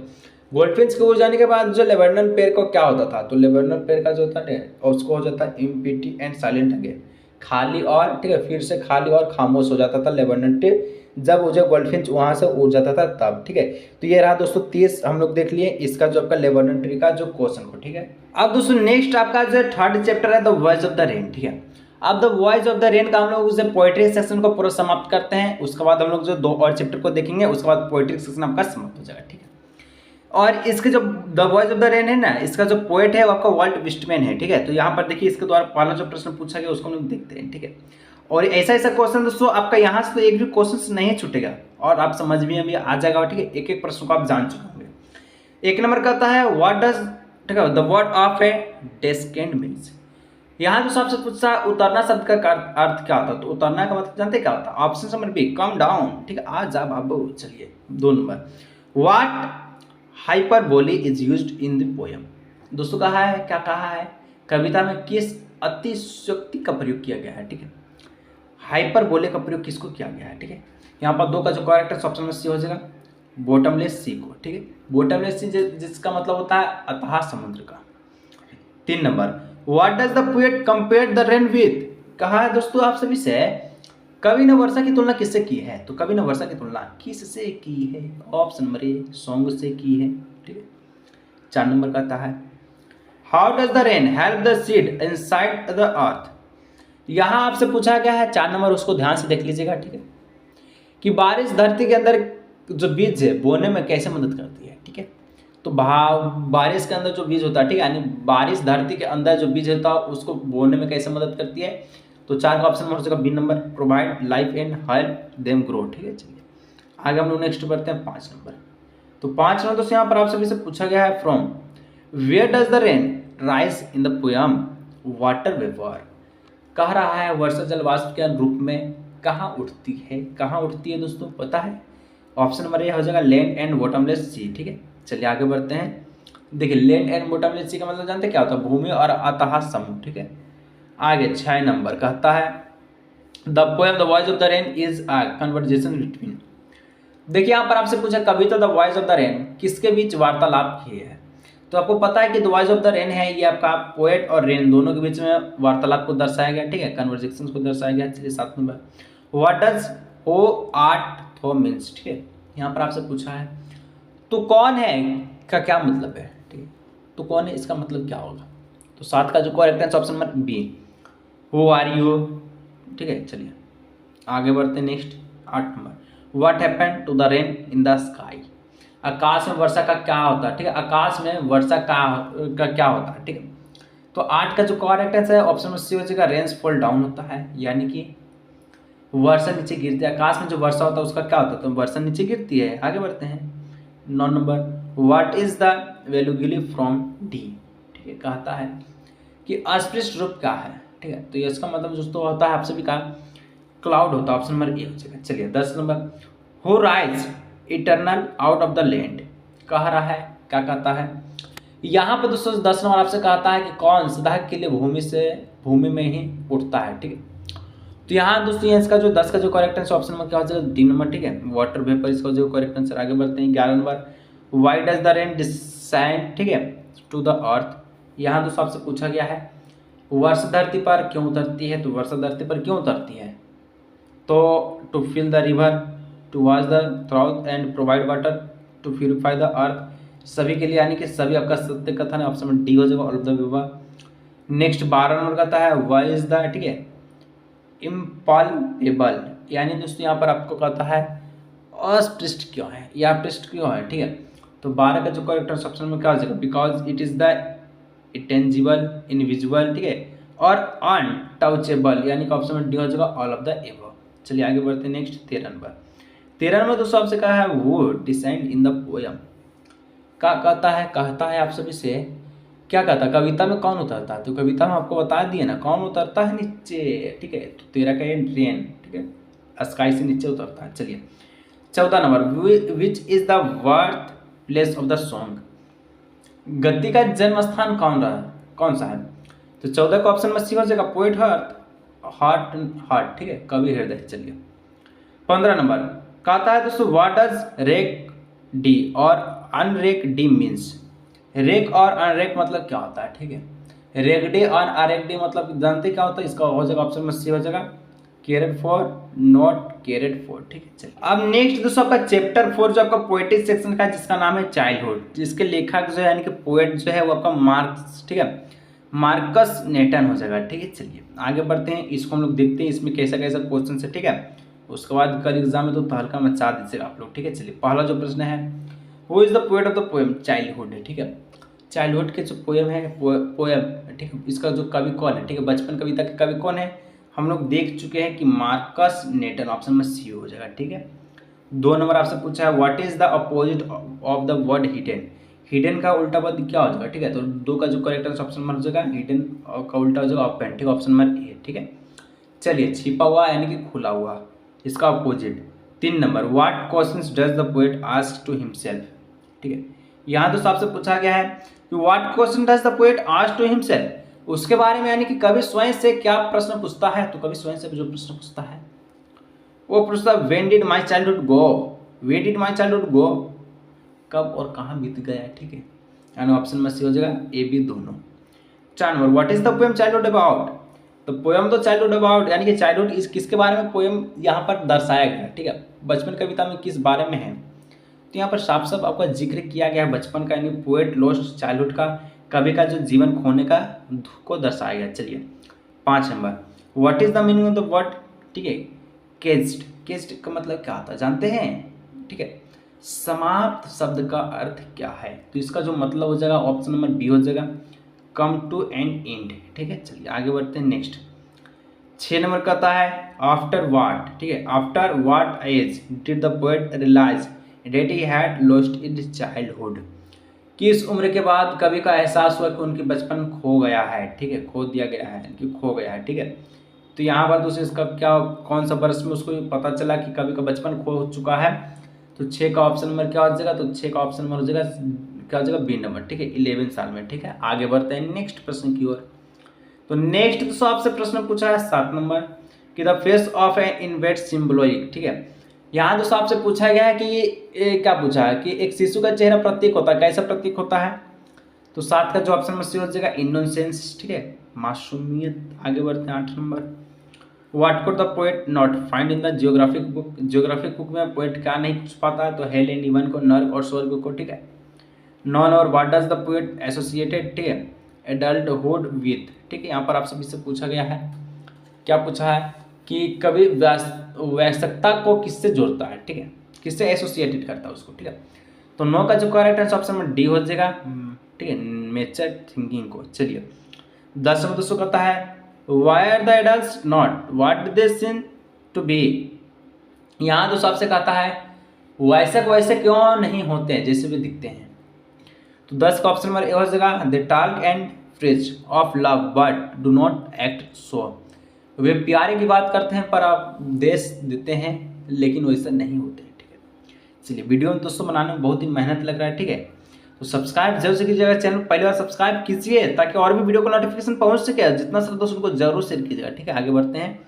गोल्डफिंच के उड़ जाने के बाद जो लेबर्टन पेड़ को क्या होता था, तो लेबर्टन पेड़ का जो होता है उसको हो जाता है इम्पीटी एंड साइलेंट अगेन, खाली और, ठीक है, फिर से खाली और खामोश हो जाता था लेबर्टन ट्री, जब वो जो गोल्डफिंच वहाँ से उड़ जाता था तब, ठीक है। तो ये रहा दोस्तों 30 हम लोग देख लिए इसका जो आपका लेबर्टन ट्री का जो क्वेश्चन को, ठीक है। अब दोस्तों नेक्स्ट आपका जो थर्ड चैप्टर है the voice of the rain, ठीक है, अब the voice of the rain का हम लोग उसे पोएट्री सेक्शन को पूरा समाप्त करते हैं, उसके बाद हम लोग जो 2 और चैप्टर को देखेंगे, उसके बाद पोएट्री सेक्शन आपका समाप्त हो जाएगा, ठीक है। और इसके जो the voice of the rain है ना, इसका जो पोएट है वो आपका वाल्ट विस्टमैन है, ठीक है। तो यहाँ पर देखिए इसके द्वारा पहला जो प्रश्न पूछा गया उसको हम लोग देखते हैं, ठीक है। और ऐसा क्वेश्चन दोस्तों आपका यहाँ से तो एक भी क्वेश्चन नहीं छूटेगा और आप समझ में अभी आ जाएगा, ठीक है, एक एक प्रश्न को आप जान चुके होंगे। 1 नंबर कहता है व्हाट डज, ठीक है, the word of a descend means, यहाँ जो सबसे पूछा उतरना शब्द का अर्थ क्या होता है, तो उतरना का मतलब जानते क्या होता है, option number B come down, ठीक है, आ जा बाबू। चलिए 2 number, what hyperbole is used in the poem. दोस्तों कहा है, क्या कहा है, कविता में किस अतिशयोक्ति का प्रयोग किया गया है, ठीक है। हाइपरबोले का प्रयोग किसको किया गया है, ठीक है। यहाँ पर 2 का जो करेक्ट ऑप्शन में सी हो जाएगा, बॉटमलेस सी को, ठीक है। बॉटमलेस सी जिसका मतलब होता है अथाह समुद्र का। 3 number, what does the poet compare the rain with. कहा है दोस्तों आप सभी से, कवि ने वर्षा की तुलना किससे की है, तो कवि ने वर्षा की तुलना किससे की है, ऑप्शन नंबर ए सॉन्ग से की है, ठीक है। 4 नंबर कहता है, how does the rain help the seed inside the earth. यहां आपसे पूछा गया है 4 नंबर, उसको ध्यान से देख लीजिएगा, ठीक है, कि बारिश धरती के अंदर जो बीज है बोने में कैसे मदद करती है, ठीक है। तो बारिश के अंदर जो बीज होता है, ठीक है, यानी बारिश धरती के अंदर जो बीज होता है उसको बोने में कैसे मदद करती है, तो 4 का ऑप्शन हो जाएगा B number, provide life and help them grow, ठीक है। चलिए आगे हम लोग नेक्स्ट बढ़ते हैं 5 नंबर। तो 5 नंबर दोस्तों यहाँ पर आप सभी से पूछा गया है, from where does the rain rise in the poem water vapour. कह रहा है वर्षा जल वाष्प के रूप में कहाँ उठती है, कहाँ उठती है दोस्तों पता है, ऑप्शन नंबर ए हो जाएगा लैंड एंड बॉटमलेस सी, ठीक है। चलिए आगे बढ़ते हैं। देखिए लैंड एंड बॉटमलेस सी का मतलब जानते हैं क्या होता है, भूमि और अतः समुद्र, ठीक है। आगे 6 नंबर कहता है, the poem the voice of the rain is a conversation between. देखिए यहाँ पर आपसे पूछा कविता the voice of the rain किसके बीच वार्तालाप की है, तो आपको पता है कि the voice of the rain है, ये आपका पोएट और रेन दोनों के बीच में वार्तालाप को दर्शाया गया, ठीक है, कन्वर्जेशन को दर्शाया गया। चलिए 7 number, what does O art thou means, ठीक है। यहाँ पर आपसे पूछा है तो कौन है का क्या मतलब है, ठीक है, तो कौन है इसका मतलब क्या होगा, तो 7 का जो correct answer option number B, who are you, ठीक है। चलिए आगे बढ़ते हैं next 8 number, what happened to the rain in the sky. आकाश में वर्षा का क्या होता है, ठीक है, आकाश में वर्षा का क्या होता है, ठीक है। तो 8 का जो करेक्ट आंसर है ऑप्शन नंबर सी हो जाएगा, रेन्स फॉल डाउन होता है, यानी कि वर्षा नीचे गिरती है, आकाश में जो वर्षा होता है उसका क्या होता है, तो वर्षा नीचे गिरती है। आगे बढ़ते हैं 9 नंबर, व्हाट इज द वेलुगिली फ्रॉम डी, ठीक है, कहता है कि अस्पृष्ट रूप क्या है, ठीक है, तो इसका मतलब दोस्तों होता है आप सभी का क्लाउड होता है, ऑप्शन नंबर ए हो जाएगा। चलिए 10 number, who rise eternal out of the land, कह रहा है क्या कहता है, यहाँ पे दोस्तों 10 नंबर आपसे कहता है कि कौन सदा के लिए भूमि में ही उठता है, ठीक है। तो यहाँ दोस्तों ये इसका जो 10 का जो करेक्ट आंसर ऑप्शन नंबर क्या हो जाएगा, डी नंबर, ठीक है, वाटर वेपर इसका जो करेक्ट आंसर। आगे बढ़ते हैं 11 number, why does the rain descend, ठीक है, टू द अर्थ। यहाँ दोस्तों आपसे पूछा गया है वर्षा धरती पर क्यों उतरती है, तो वर्षा धरती पर क्यों उतरती है, तो to fill the river, to wash the throat and provide water, to purify the earth, सभी के लिए, यानी कि सभी आपका सत्य कथन है, ऑप्शन नंबर डी हो जाएगा, all of the above. Next 12 number कहता है व्हाई इज द, ठीक है, इम्पॉल्पेबल, यानी दोस्तों यहाँ पर आपको कहता है अस्पृष्ट क्यों है या पृष्ठ क्यों है, ठीक है। तो 12 का जो करेक्ट ऑप्शन में क्या हो जाएगा, because it is the intangible, invisible, ठीक है, और अनटचेबल, यानी कि ऑप्शन में डी हो जाएगा, ऑल ऑफ द एबव। चलिए आगे बढ़ते हैं नेक्स्ट 13 नंबर। 13 नंबर दोस्तों आपसे कहा है वो डिसेंड इन द पोयम, क्या कहता है आप सभी से, क्या कहता है कविता में कौन उतरता है, तो कविता में आपको बता दिए ना कौन उतरता है नीचे, ठीक है, तो 13 का ये रेन, ठीक है, स्काई से नीचे उतरता है। चलिए 14 number, which is the birth place of the song, गद्य का जन्म स्थान कौन सा है, तो 14 का ऑप्शन में सी हो जाएगा, पोएट हार्ट, ठीक है, कवि हृदय। चलिए 15 नंबर कहता है दोस्तों व्हाट डज रेक डी और अनरेक डी मीन्स। रेक और अनरेक मतलब क्या होता है, ठीक है, रेक डी और अरेक डी मतलब जानते क्या होता है, इसका हो जाएगा ऑप्शन में सी हो जाएगा, cared for not cared for, ठीक है। चलिए अब नेक्स्ट दोस्तों आपका चैप्टर 4 जो आपका पोएटिक सेक्शन का जिसका नाम है चाइल्डहुड, जिसके लेखक जो है यानी कि पोएट जो है वो आपका मार्क्स, ठीक है, मार्कस नेटन हो जाएगा, ठीक है। चलिए आगे बढ़ते हैं, इसको हम लोग देखते हैं इसमें कैसा कैसा क्वेश्चन है, ठीक है, उसके बाद कल एग्जाम में तो तहलका मचा दीजिएगा आप लोग, ठीक है। चलिए पहला जो प्रश्न है, who is the poet of the poem childhood है, ठीक है, चाइल्डहुड के जो पोएम है पोएम, ठीक है, इसका जो कवि कौन है, ठीक है, बचपन कविता के कवि कौन है, हम लोग देख चुके हैं कि मार्कस नेटन, ऑप्शन में सी हो जाएगा, ठीक है। 2 नंबर आपसे पूछा है what is the opposite of the word hidden, hidden का उल्टा पद क्या हो जाएगा, ठीक है, तो 2 का जो करेक्ट ऑप्शन नंबर हो जाएगा, हिडन का उल्टा हो जाएगा ओपन, ठीक है, ऑप्शन नंबर ए, ठीक है। चलिए छिपा हुआ यानी कि खुला हुआ, इसका opposite 3 number, what questions does the poet ask to himself. ठीक है, यहाँ दोस्तों आपसे पूछा गया है कि what question does the poet ask to himself, उसके बारे में यानी कि कवि स्वयं से क्या प्रश्न पूछता है। तो कवि स्वयं से जो प्रश्न पूछता है वो पूछता है when did my childhood go, where did my childhood go, कब और कहाँ बीत गया। ठीक है, यानी ऑप्शन में सी हो जाएगा ए बी दोनों। 4 number, what is the poem childhood about. तो पोएम तो चाइल्डहुड अबाउट यानी कि चाइल्डहुड इस किसके बारे में पोएम यहाँ पर दर्शाया गया। ठीक है, बचपन कविता में किस बारे में है, तो यहाँ पर साफ साफ आपका जिक्र किया गया है बचपन का, यानी पोएट लॉस्ट चाइल्डहुड का, कवि का जो जीवन खोने का दुख को दर्शाया गया। चलिए 5 number, what is the meaning of the word. ठीक है, केज्ड, केज्ड का मतलब क्या होता है जानते हैं। ठीक है, समाप्त शब्द का अर्थ क्या है, तो इसका जो मतलब हो जाएगा ऑप्शन नंबर बी हो जाएगा, कम टू एन एंड। ठीक है, चलिए आगे बढ़ते हैं नेक्स्ट। 6 नंबर कहता है आफ्टर वाट। ठीक है, after what age did the poet realise that he had lost in childhood, किस उम्र के बाद कवि का एहसास हुआ कि उनकी बचपन खो गया है। ठीक है, खो दिया गया है कि खो गया है। ठीक है, तो यहाँ पर दोस्तों इसका क्या कौन सा वर्ष में उसको पता चला कि कवि का बचपन खो चुका है, तो 6 का ऑप्शन नंबर क्या हो जाएगा, तो 6 का ऑप्शन नंबर हो जाएगा क्या हो जाएगा बी नंबर। ठीक है, 11 साल में। ठीक है, आगे बढ़ते हैं नेक्स्ट प्रश्न की ओर। तो नेक्स्ट दोस्तों आपसे प्रश्न पूछा है 7 नंबर कि the face of an invert symbolic. ठीक है, यहाँ दोस्तों आपसे पूछा गया है कि ये क्या पूछा है कि एक शिशु का चेहरा प्रतीक होता है, कैसा प्रतीक होता है, तो 7 का जो ऑप्शन में सी हो जाएगा इनोसेंस। ठीक है, मासूमियत। आगे बढ़ते हैं 8 number, what could the poet not find in the geographic book. Geographic book में पोएट क्या नहीं पूछ पाता है, तो हेल एंड इवन को, नर्क और स्वर्ग को। ठीक है, 9 और what does the poet associated. ठीक है, एडल्टहुड विथ। ठीक है, यहाँ पर आप सभी से पूछा गया है, क्या पूछा है कि कवि वयस्कता को किससे जोड़ता है। ठीक है, किससे एसोसिएटेड करता है उसको। ठीक है, तो 9 का जो करेक्ट आंसर ऑप्शन में डी हो जाएगा। ठीक है, मेचर थिंकिंग को। चलिए 10 में दोस्तों कहता है why are the adults not what they seem to be. यहाँ दोस्तों आपसे कहता है वयस्क वैसे क्यों नहीं होते हैं जैसे भी दिखते हैं, तो 10 का ऑप्शन नंबर ए हो जाएगा they talk and fridge of love but do not act so. वे प्यारे की बात करते हैं पर आप देश देते हैं लेकिन वैसे नहीं होते। ठीक है, चलिए वीडियो दोस्तों बनाने में बहुत ही मेहनत लग रहा है। ठीक है, तो सब्सक्राइब जरूर से कीजिएगा, चैनल पहली बार सब्सक्राइब कीजिए ताकि और भी वीडियो को नोटिफिकेशन पहुंच सके, जितना सारा दोस्तों को जरूर शेयर कीजिएगा। ठीक है, आगे बढ़ते हैं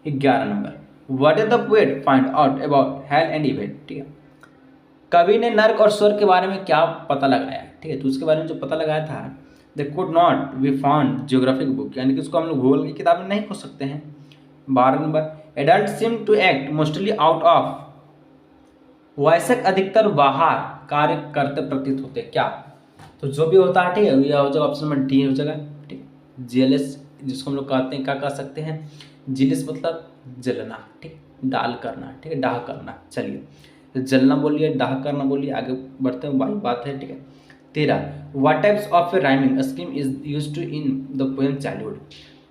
11 number, what is the poet find out about hello and even. ठीक है, कवि ने नर्क और स्वर्ग के बारे में क्या पता लगाया। ठीक है, तो उसके बारे में जो पता लगाया था, they could not be found geographic book, यानी कि उसको हम लोग भूगोल की किताब में नहीं खोज सकते हैं। 12 number, adult seem to act mostly out of. वयस्क अधिकतर बाहर कार्य करते प्रतीत होते क्या, तो जो भी होता है। ठीक है, यह हो जाएगा ऑप्शन नंबर डी हो जाएगा। ठीक है, जेलस, जिसको हम लोग कहते हैं क्या कह सकते हैं, जिलिस मतलब जलना। ठीक, डाल करना। ठीक है, डाह करना। चलिए जलना बोलिए, डाह करना बोलिए, आगे बढ़ते हैं, बात है। ठीक है, 13, what types of a rhyming scheme is used to in the poem childhood.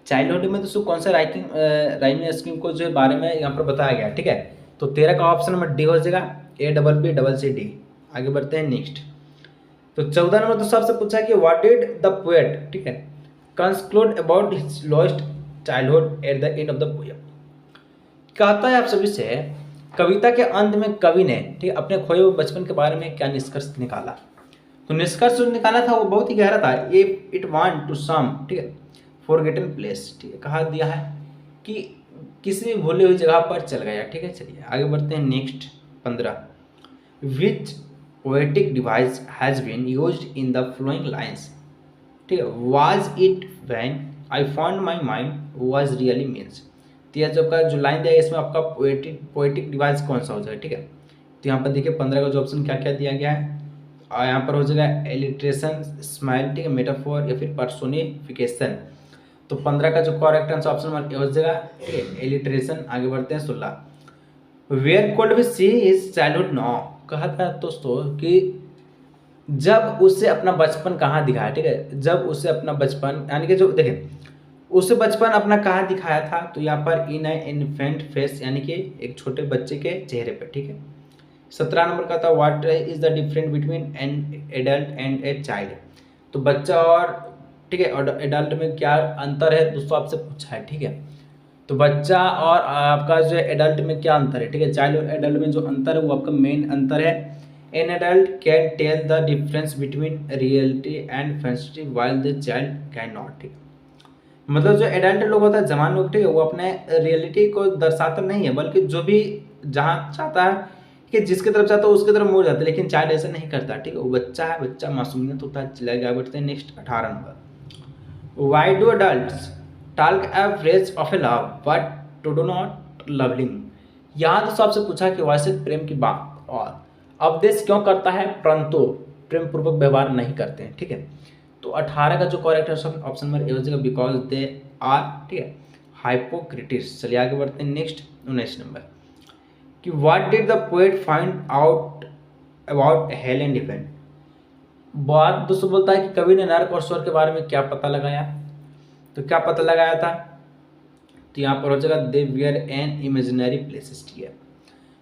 Childhood में दोस्तों कौन सा राइमिंग स्कीम को जो बारे में यहाँ पर बताया गया। ठीक है, तो 13 का ऑप्शन नंबर डी हो जाएगा ABBCD। आगे बढ़ते हैं नेक्स्ट। तो 14 नंबर दोस्तों आपसे पूछा कि व्हाट डिड द पोएट। ठीक है, conclude about his lost childhood at the end of the poem. कहता है आप सभी से कविता के अंत में कवि ने ठीक है अपने खोए हुए बचपन के बारे में क्या निष्कर्ष निकाला, तो निष्कर्ष जो निकाला था वो बहुत ही गहरा था। It want to some. ठीक है, फॉरगेटन प्लेस। ठीक है, कहा दिया है कि किसी भी भूली हुई जगह पर चल गया। ठीक है, चलिए आगे बढ़ते हैं next. 15, which poetic device has been used in the flowing lines. ठीक है, was it when I found my mind was really means. तो यह जो का जो लाइन दिया है इसमें आपका पोएटिक डिवाइस कौन सा हो जाएगा। ठीक है, तो यहाँ पर देखिए 15 का जो ऑप्शन क्या क्या दिया गया है, और यहाँ पर हो जाएगा एलिट्रेशन, स्माइल, ठीक है, मेटाफोर या फिर पर्सोनिफिकेशन। तो 15 का जो करेक्ट आंसर ऑप्शन नंबर हो जाएगा ठीक है एलिट्रेशन। आगे बढ़ते हैं 16, where could we see his childhood now. कहा था दोस्तों कि जब उसे अपना बचपन कहाँ दिखाया। ठीक है, जब उसे अपना बचपन यानी कि जो देखें उसे बचपन अपना कहाँ दिखाया था, तो यहाँ पर इन ए इन्फेंट फेस यानी कि एक छोटे बच्चे के चेहरे पे। ठीक है, 17 नंबर का था what is the difference between an adult and a child. तो बच्चा और ठीक है एडल्ट में क्या अंतर है दोस्तों आपसे पूछा है। ठीक है, तो बच्चा और आपका जो है एडल्ट में क्या अंतर है, ठीक है। चाइल्ड और एडल्ट में जो अंतर है वो आपका मेन अंतर है, an adult can tell the difference between reality and fantasy while the child can not, ठीक है। मतलब जो एडल्ट लोग होता है, जवान लोग, ठीक है, वो अपने रियलिटी को दर्शाता नहीं है, बल्कि जो भी जहाँ चाहता है कि जिसकी तरफ चाहता है उसकी तरफ मुड़ जाता है, लेकिन चाइल्ड ऐसा नहीं करता, ठीक है। वो बच्चा है, बच्चा मासूमियत होता है। चला गया, बढ़ते हैं next 18 number. Why do adults talk a phrase of a love but to do not loving. यहाँ तो सबसे पूछा कि वैसे प्रेम की बात और उपदेश क्यों करता है परंतु प्रेम पूर्वक व्यवहार नहीं करते हैं, ठीक है। तो 18 का जो करेक्ट ऑप्शन नंबर ए हो जाएगा, बिकॉज दे आर, ठीक है, हाइपोक्रिटिस। चलिए आगे बढ़ते हैं नेक्स्ट 19 नंबर कि what did the poet find out about hello and heaven. बात दोस्तों बोलता है कि कवि ने नरक और स्वर्ग के बारे में क्या पता लगाया। तो क्या पता लगाया था, तो यहाँ पर हो जाएगा they wear an imaginary places, ठीक है,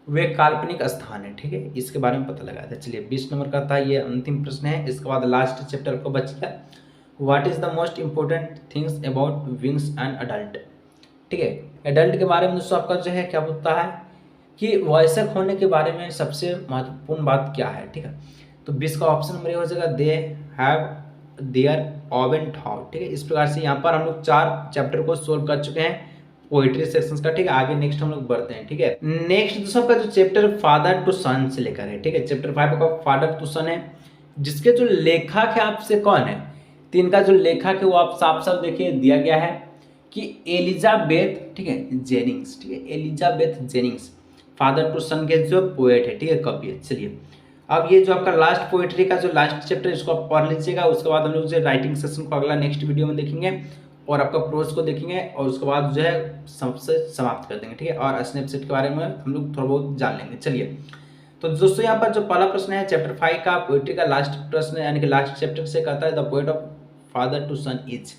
वे काल्पनिक स्थान है, ठीक है, इसके बारे में पता लगाया था। चलिए 20 नंबर का था, ये अंतिम प्रश्न है। इसके बाद लास्ट चैप्टर को बच गया, what is the most important things about wings and adult, ठीक है। एडल्ट के बारे में दोस्तों आपका जो है क्या बोलता है कि वयस्क होने के बारे में सबसे महत्वपूर्ण बात क्या है, ठीक है। तो 20 का ऑप्शन नंबर ये हो जाएगा they have their own thought, ठीक है। इस प्रकार से यहाँ पर हम लोग 4 चैप्टर को सोल्व कर चुके हैं पोइट्री सेक्शंस का, ठीक है। आगे नेक्स्ट हम लोग बढ़ते हैं, ठीक है। नेक्स्ट दोस्तों का जो चैप्टर फादर टू सन से लेकर है, ठीक है। चैप्टर 5 का फादर टू सन है, जिसके जो लेखक है आपसे कौन है, तो इनका जो लेखक है वो आप साफ साफ देखिए दिया गया है कि एलिजाबेथ, ठीक है, जेनिंग्स, ठीक है, एलिजाबेथ जेनिंग्स फादर टू सन के जो पोएट है, ठीक है, कवि है। चलिए अब ये जो आपका लास्ट पोएट्री का जो लास्ट चैप्टर है इसको आप पढ़ लीजिएगा। उसके बाद हम लोग जो राइटिंग सेशन को अगला नेक्स्ट वीडियो में देखेंगे और आपका प्रोज को देखेंगे और उसके बाद जो है सबसे समाप्त कर देंगे, ठीक है। और स्नैपचैट के बारे में हम लोग थोड़ा बहुत जान लेंगे। चलिए तो दोस्तों यहाँ पर जो पहला प्रश्न है चैप्टर 5 का पोएट्री का लास्ट प्रश्न यानी कि लास्ट चैप्टर से कहता है the poet of father to son is,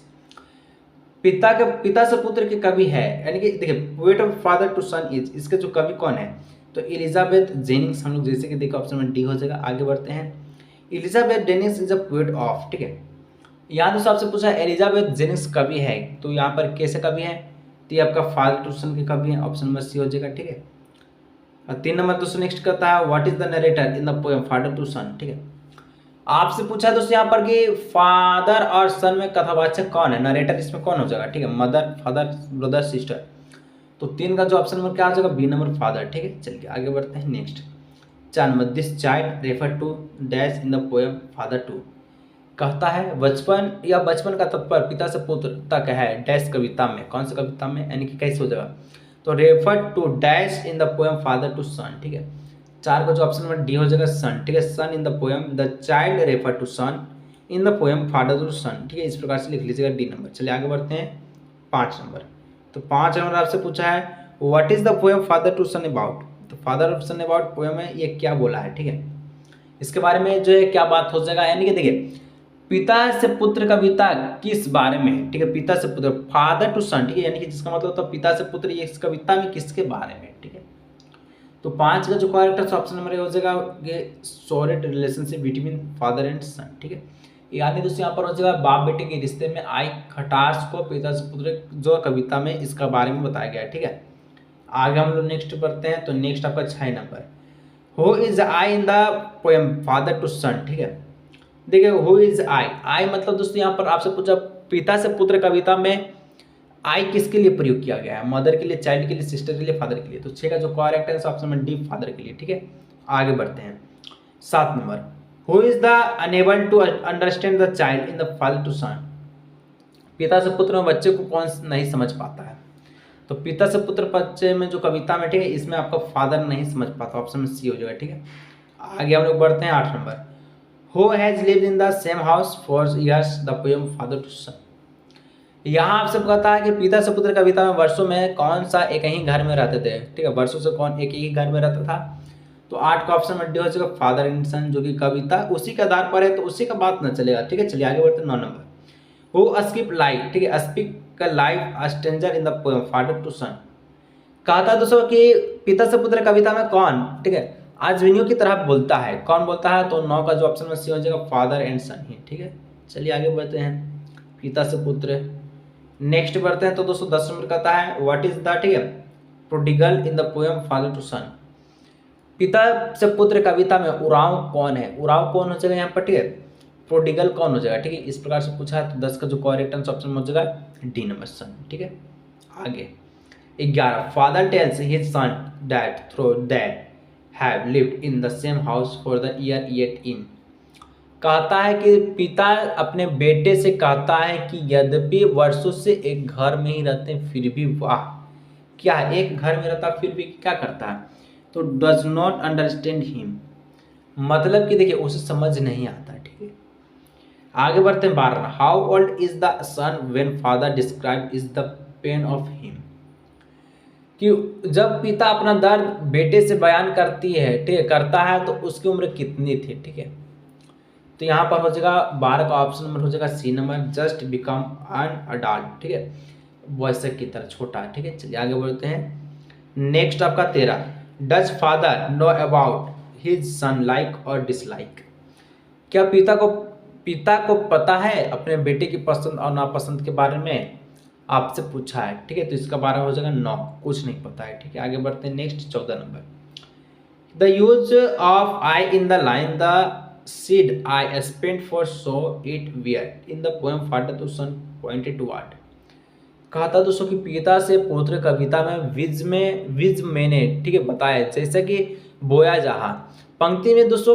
पिता से पुत्र के कवि है, यानी कि देखिए poet of father to son is, इसके जो कवि कौन है, तो एलिजाबेथ जेनिंग्स। हम लोग जैसे कि देखा ऑप्शन में डी हो जाएगा। आगे बढ़ते हैं, Elizabeth Jennings is a poet of, ठीक है। यहाँ दोस्तों आपसे पूछा एलिजाबेथ जेनिंग्स कवि है, तो यहाँ पर कैसे कवि है, तो ये आपका फादर टू सन के कवि है, ऑप्शन नंबर सी हो जाएगा, ठीक है। और 3 नंबर दोस्तों नेक्स्ट करता है what is the narrator in the poem father to son, ठीक है। आपसे पूछा दोस्तों यहाँ पर कि फादर और सन में कथावाचक कौन है, नरेटर इसमें कौन हो जाएगा, ठीक है, मदर, फादर, ब्रदर, सिस्टर। तो 3 का जो ऑप्शन नंबर क्या हो जाएगा, बी नंबर फादर, ठीक है। चलिए आगे बढ़ते हैं next 4 number, this child refer to dash in the poem father to, कहता है बचपन या बचपन का तात्पर्य पिता से पुत्र तक है डैश कविता में, कौन सी कविता में, यानी कि कैसे हो जाएगा, तो refer to dash in the poem father to son, ठीक है। 4 का जो ऑप्शन नंबर डी हो जाएगा सन, ठीक है, son in the poem the child refer to son in the poem father to son, ठीक है, इस प्रकार से लिख लीजिएगा डी नंबर। चलिए आगे बढ़ते हैं 5 नंबर। तो 5 नंबर आपसे पूछा है what is the poem father to son about, तो father of son about poem में ये क्या बोला है, ठीक है, इसके बारे में जो है क्या बात हो जाएगा, यानी कि देखिए पिता से पुत्र कविता किस बारे में है, ठीक है, पिता से पुत्र फादर टू सन, ठीक है, यानी कि जिसका मतलब होता है पिता से पुत्र, ये इस कविता में किसके बारे में, ठीक है। तो 5 का जो करेक्ट ऑप्शन नंबर हो जाएगा ये solid relationship between father and son, ठीक है, यानी दोस्तों यहाँ पर हो जाएगा बाप बेटे के रिश्ते में आई खटास को पिता से पुत्र जो कविता में इसका बारे में बताया गया है, ठीक है। आगे हम लोग नेक्स्ट पढ़ते हैं, तो नेक्स्ट आपका 6 number, who is I in the poem father to son, ठीक है। देखिए हु इज आई मतलब दोस्तों यहाँ पर आपसे पूछा पिता से पुत्र कविता में आई किसके लिए प्रयोग किया गया है, मदर के लिए, चाइल्ड के लिए, सिस्टर के लिए, फादर के लिए। तो 6 का जो करेक्ट है ऑप्शन में डी फादर के लिए, ठीक है। आगे बढ़ते हैं 7 number, who is the unable to understand the child in the father to son, पिता से पुत्र में बच्चे को कौन नहीं समझ पाता है, तो पिता से पुत्र बच्चे में जो कविता में, ठीक है, इसमें आपका फादर नहीं समझ पाता, ऑप्शन में सी हो जाएगा, ठीक है। आगे हम लोग बढ़ते हैं 8 number, who has lived in the same house for years the poem father to son. यहाँ आपसे कहता है कि पिता से पुत्र कविता में वर्षों में कौन सा एक ही घर में रहते थे, ठीक है, वर्षों से कौन एक ही घर में रहता था, तो 8 का ऑप्शन में डी हो जाएगा फादर एंड सन, जो कि कविता उसी के आधार पर है, तो उसी का बात न चलेगा, ठीक है। चलिए आगे बढ़ते हैं 9 नंबर, हु स्किप लाइफ, ठीक है, स्पीक का life a stranger in the poem father to son. कहा था दोस्तों कि पिता से पुत्र कविता में कौन, ठीक है, अजविनियों की तरह बोलता है, कौन बोलता है, तो 9 का जो ऑप्शन में सी हो जाएगा फादर एंड सन ही, ठीक है। चलिए आगे बढ़ते हैं पिता से पुत्र नेक्स्ट बढ़ते हैं तो दोस्तों 10 नंबर कहता है व्हाट इज द, ठीक है, prodigal in the poem father to son. पिता से पुत्र कविता में उराव कौन है? उराव कौन हो जाएगा यहाँ पर, ठीक है, प्रोडिगल कौन हो जाएगा, ठीक है, इस प्रकार से पूछा है। तो 10 का जो करेक्ट आंसर ऑप्शन हो जाएगा डी नंबर सन, ठीक है। आगे 11 father tells his son that through they have lived in the same house for the year yet in. कहता है कि पिता अपने बेटे से कहता है कि यद्यपि वर्षों से एक घर में ही रहते हैं फिर भी वाह, क्या है, एक घर में रहता फिर भी क्या करता है, तो डज नॉट अंडरस्टैंड हिम, मतलब कि देखिए उसे समझ नहीं आता, ठीक है। आगे बढ़ते हैं 12 how old is the son when father describe is the pain of him. कि जब पिता अपना दर्द बेटे से बयान करती है, ठीक है, करता है, तो उसकी उम्र कितनी थी, ठीक है। तो यहाँ पर हो जाएगा 12 का ऑप्शन नंबर हो जाएगा C number, just become an adult, ठीक है, वैसे की तरह छोटा, ठीक है। चलिए आगे बढ़ते हैं। नेक्स्ट आपका 13 does father know about his son like और डिसलाइक। क्या पिता को पता है अपने बेटे की पसंद और नापसंद के बारे में? आपसे पूछा है, ठीक है, तो इसका 12 हो जाएगा नो, कुछ नहीं पता है, ठीक है। आगे बढ़ते हैं next 14 number the use of I in the line the seed I spent for so it weird in the poem father to son pointed to what। कहा था दोस्तों कि पिता से पुत्र कविता में विज मैंने, ठीक है, बताया जैसा कि बोया जहाँ। पंक्ति में दोस्तों,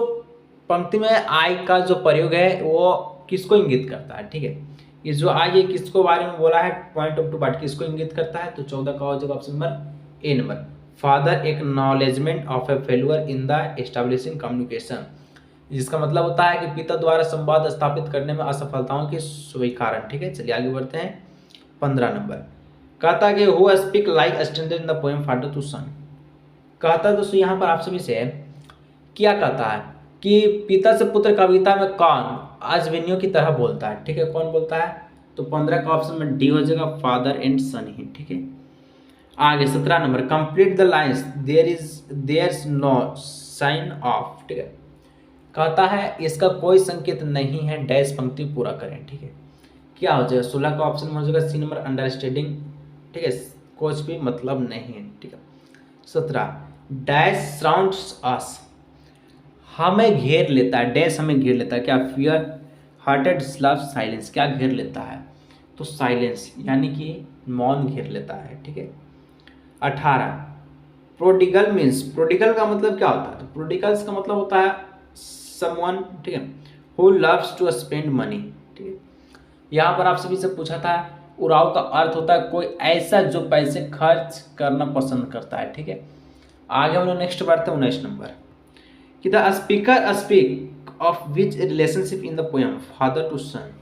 पंक्ति में आई का जो प्रयोग है वो किसको इंगित करता है, ठीक है, ये जो आई है किसको बारे में बोला है, पॉइंट ऑफ टू बाट किसको इंगित करता है, तो 14 का हो जाएगा option number A number father acknowledgement of A failure in the establishing communication, जिसका मतलब होता है कि पिता द्वारा संवाद स्थापित करने में असफलताओं के स्वीकारण, ठीक है। चलिए आगे बढ़ते हैं 15 नंबर कहता है कि who speak like standard in the poem father to son. कहता है दोस्तों यहाँ पर आप सभी से क्या कहता है कि पिता से पुत्र कविता में कौन अजविनियों की तरह बोलता है, ठीक है, कौन बोलता है, तो 15 का ऑप्शन में डी हो जाएगा फादर एंड सन ही, ठीक है। आगे 17 number complete the lines there no sign of, ठीक है, कहता है इसका कोई संकेत नहीं है डैश पंक्ति पूरा करें, ठीक है, क्या हो जाएगा 16 का ऑप्शन हो जाएगा सी नंबर अंडरस्टैंडिंग, ठीक है, कुछ भी मतलब नहीं है, ठीक है। 17 डैश सराउंड्स अस, हमें घेर लेता है, डैश हमें घेर लेता है, क्या फियर हार्टेड लव साइलेंस, क्या घेर लेता है, तो साइलेंस यानी कि मौन घेर लेता है, ठीक है। 18 प्रोडिगल मीन्स, प्रोडिगल का मतलब क्या होता है, तो प्रोडिगल्स का मतलब होता है समवन, ठीक है, who loves to spend money, ठीक है। यहाँ पर आप सभी से पूछा था उराव का अर्थ होता है कोई ऐसा जो पैसे खर्च करना पसंद करता है, ठीक है। आगे हम लोग नेक्स्ट बढ़ते हैं 19 नंबर कि the speaker speak of which relationship in the poem father to son.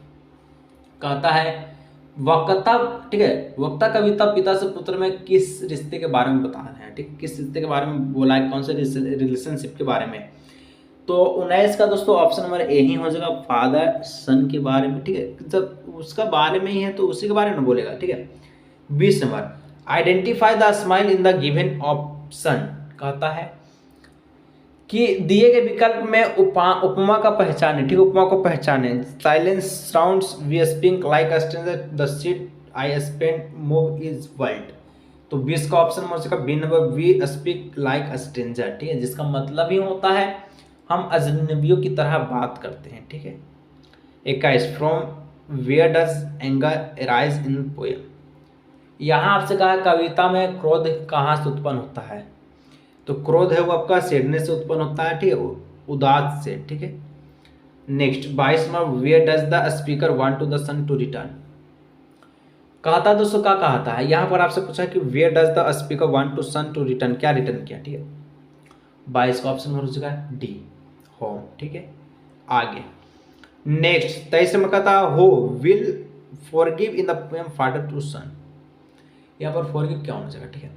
कहता है वक्ता, ठीक है, वक्ता कविता पिता से पुत्र में किस रिश्ते के बारे में बता रहे हैं, ठीक है, किस रिश्ते के बारे में बोला है, कौन से रिलेशनशिप के बारे में, तो 19 का दोस्तों ऑप्शन नंबर ए ही हो जाएगा फादर सन के बारे में, ठीक है, जब उसका बारे में ही है तो उसी के बारे में बोलेगा, ठीक है। 20 number identify the smile in the given option. कहता है कि दिए गए विकल्प में उपमा का पहचाने, ठीक है, उपमा को पहचाने। Silence sounds we speak like a stranger the seat I spend move is world, तो 20 का ऑप्शन हो जाएगा B number we speak like a stranger, ठीक है, जिसका मतलब ही होता है हम अजनबियों की तरह बात करते हैं, ठीक है। 21 from where does anger arise in poem. यहाँ आपसे कहा कविता में क्रोध कहाँ से उत्पन्न होता है, तो क्रोध है वो आपका सैडनेस से उत्पन्न होता है, ठीक है, उदास से, ठीक है। Next 22 number where does the speaker want to the son to return. कहता दोस्तों क्या कहता है, यहाँ पर आपसे पूछा कि where does the speaker want to son to return, क्या रिटर्न किया, ठीक है। 22 का ऑप्शन हो जाएगा डी होम, ठीक है। आगे नेक्स्ट 23 में कहता who will forgive in the poem father to son. यहाँ पर फॉरगिव क्या होना चाहिए, ठीक है,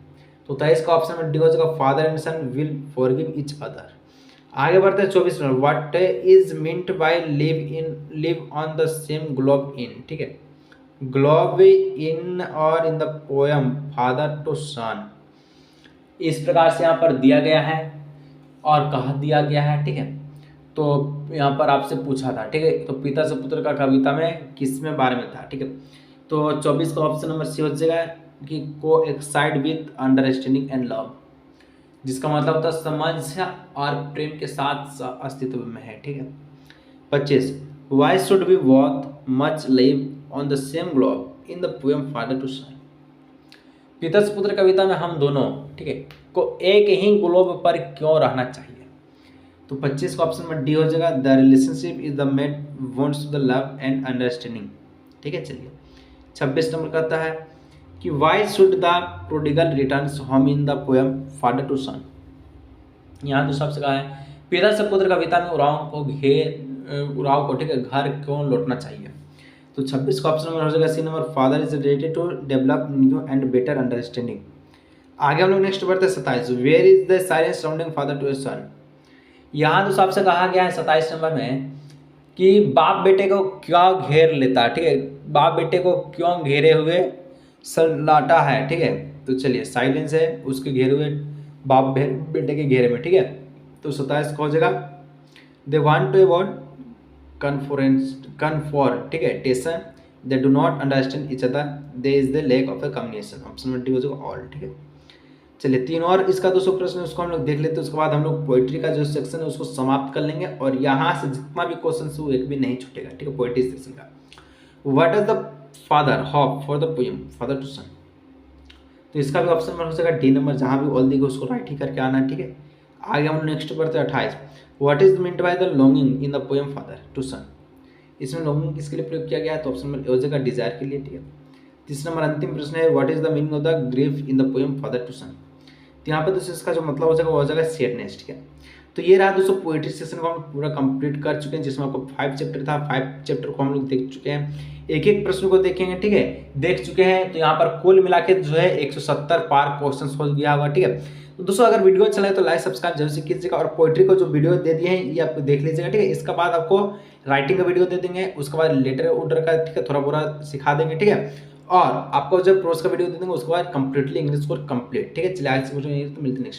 तो 23 का ऑप्शन में डी हो जाएगा father and son will forgive each other. आगे बढ़ते हैं 24 में what is meant by live on the same globe in, ठीक है, ग्लोब इन और in the poem father to son, इस प्रकार से यहाँ पर दिया गया है और कहा दिया गया है, ठीक है। तो यहाँ पर आपसे पूछा था, ठीक है, तो पिता से पुत्र का कविता में किस में बारे में था, ठीक है, तो 24 का ऑप्शन नंबर सी हो जाएगा कि को Exide with understanding and love, जिसका मतलब होता है समझ और प्रेम के साथ अस्तित्व में है, ठीक है। 25 why should we both much live on the same globe in the poem father to son, पिता से पुत्र कविता में हम दोनों, ठीक है, को एक ही ग्लोब पर क्यों रहना चाहिए। तो 25 का ऑप्शन में डी हो जाएगा, the relationship is the made wants to the love and understanding, ठीक है। चलिए 26 नंबर कहता है कि why should the prodigal returns home in the poem father to son, यहाँ तो सबसे कहा है पिता से पुत्र कविता में उराव को, ठीक है, घर क्यों लौटना चाहिए। तो 26 का ऑप्शन नंबर हो जाएगा C number, father is related to develop new and better understanding. आगे हम लोग नेक्स्ट बढ़ते हैं 27, where is the silence surrounding father to a son, यहाँ तो सबसे कहा गया है 27 नंबर में कि बाप बेटे को क्यों घेर लेता है, ठीक है, बाप बेटे को क्यों घेरे हुए सन्नाटा है, ठीक है। तो चलिए साइलेंस है उसके घेरे हुए बाप बेटे के घेरे में, ठीक है। तो 27 का हो जाएगा they want to avoid conflict, ठीक है, tension, they do not understand each other, they is the lack of the communication, option number D हो जाएगा ऑल, ठीक है। चलिए 3 और इसका 200 प्रश्न है उसको हम लोग देख लेते हैं, उसके बाद हम लोग पोइट्री का जो सेक्शन है उसको समाप्त कर लेंगे और यहाँ से जितना भी क्वेश्चन है वो एक भी नहीं छूटेगा, ठीक है, पोइट्री सेक्शन का। What is the father hope for the poem father to son, तो इसका भी ऑप्शन नंबर हो जाएगा डी नंबर, जहाँ भी ऑल दिखे उसको राइट ही करके आना है, ठीक है। आगे हम नेक्स्ट बढ़ते हैं 28, what is meant by the longing in the poem father to son, इसमें लॉन्गिंग किसके लिए प्रयोग किया गया है, तो ऑप्शन नंबर ए हो जाएगा डिजायर के लिए, ठीक है। 30 नंबर अंतिम प्रश्न है, what is the meaning of the grief in the poem father to son, तो यहाँ पे दोस्तों इसका जो मतलब हो जाएगा वो हो जाएगा सैडनेस, ठीक है। तो ये रहा दोस्तों पोएट्री सेक्शन को हम पूरा कंप्लीट कर चुके हैं, जिसमें आपको 5 चैप्टर था, 5 चैप्टर को हम लोग देख चुके हैं, एक एक प्रश्न को देखेंगे, ठीक है, देख चुके हैं। तो यहाँ पर कुल मिला के जो है 170 पार क्वेश्चन हो गया होगा, ठीक है। तो दोस्तों अगर वीडियो अच्छा लगे तो लाइक सब्सक्राइब जरूर से कीजिएगा और पोएट्री को जो वीडियो दे दिए हैं ये आपको देख लीजिएगा, ठीक है। इसके बाद आपको राइटिंग का वीडियो दे देंगे, उसके बाद लेटर ऑर्डर का, ठीक है, थोड़ा पूरा सिखा देंगे, ठीक है। और आपको जब प्रोस का वीडियो दे देंगे उसके बाद कंप्लीटली इंग्लिश कोर्स कंप्लीट, ठीक है। चलिए आज से मिलते हैं नेक्स्ट।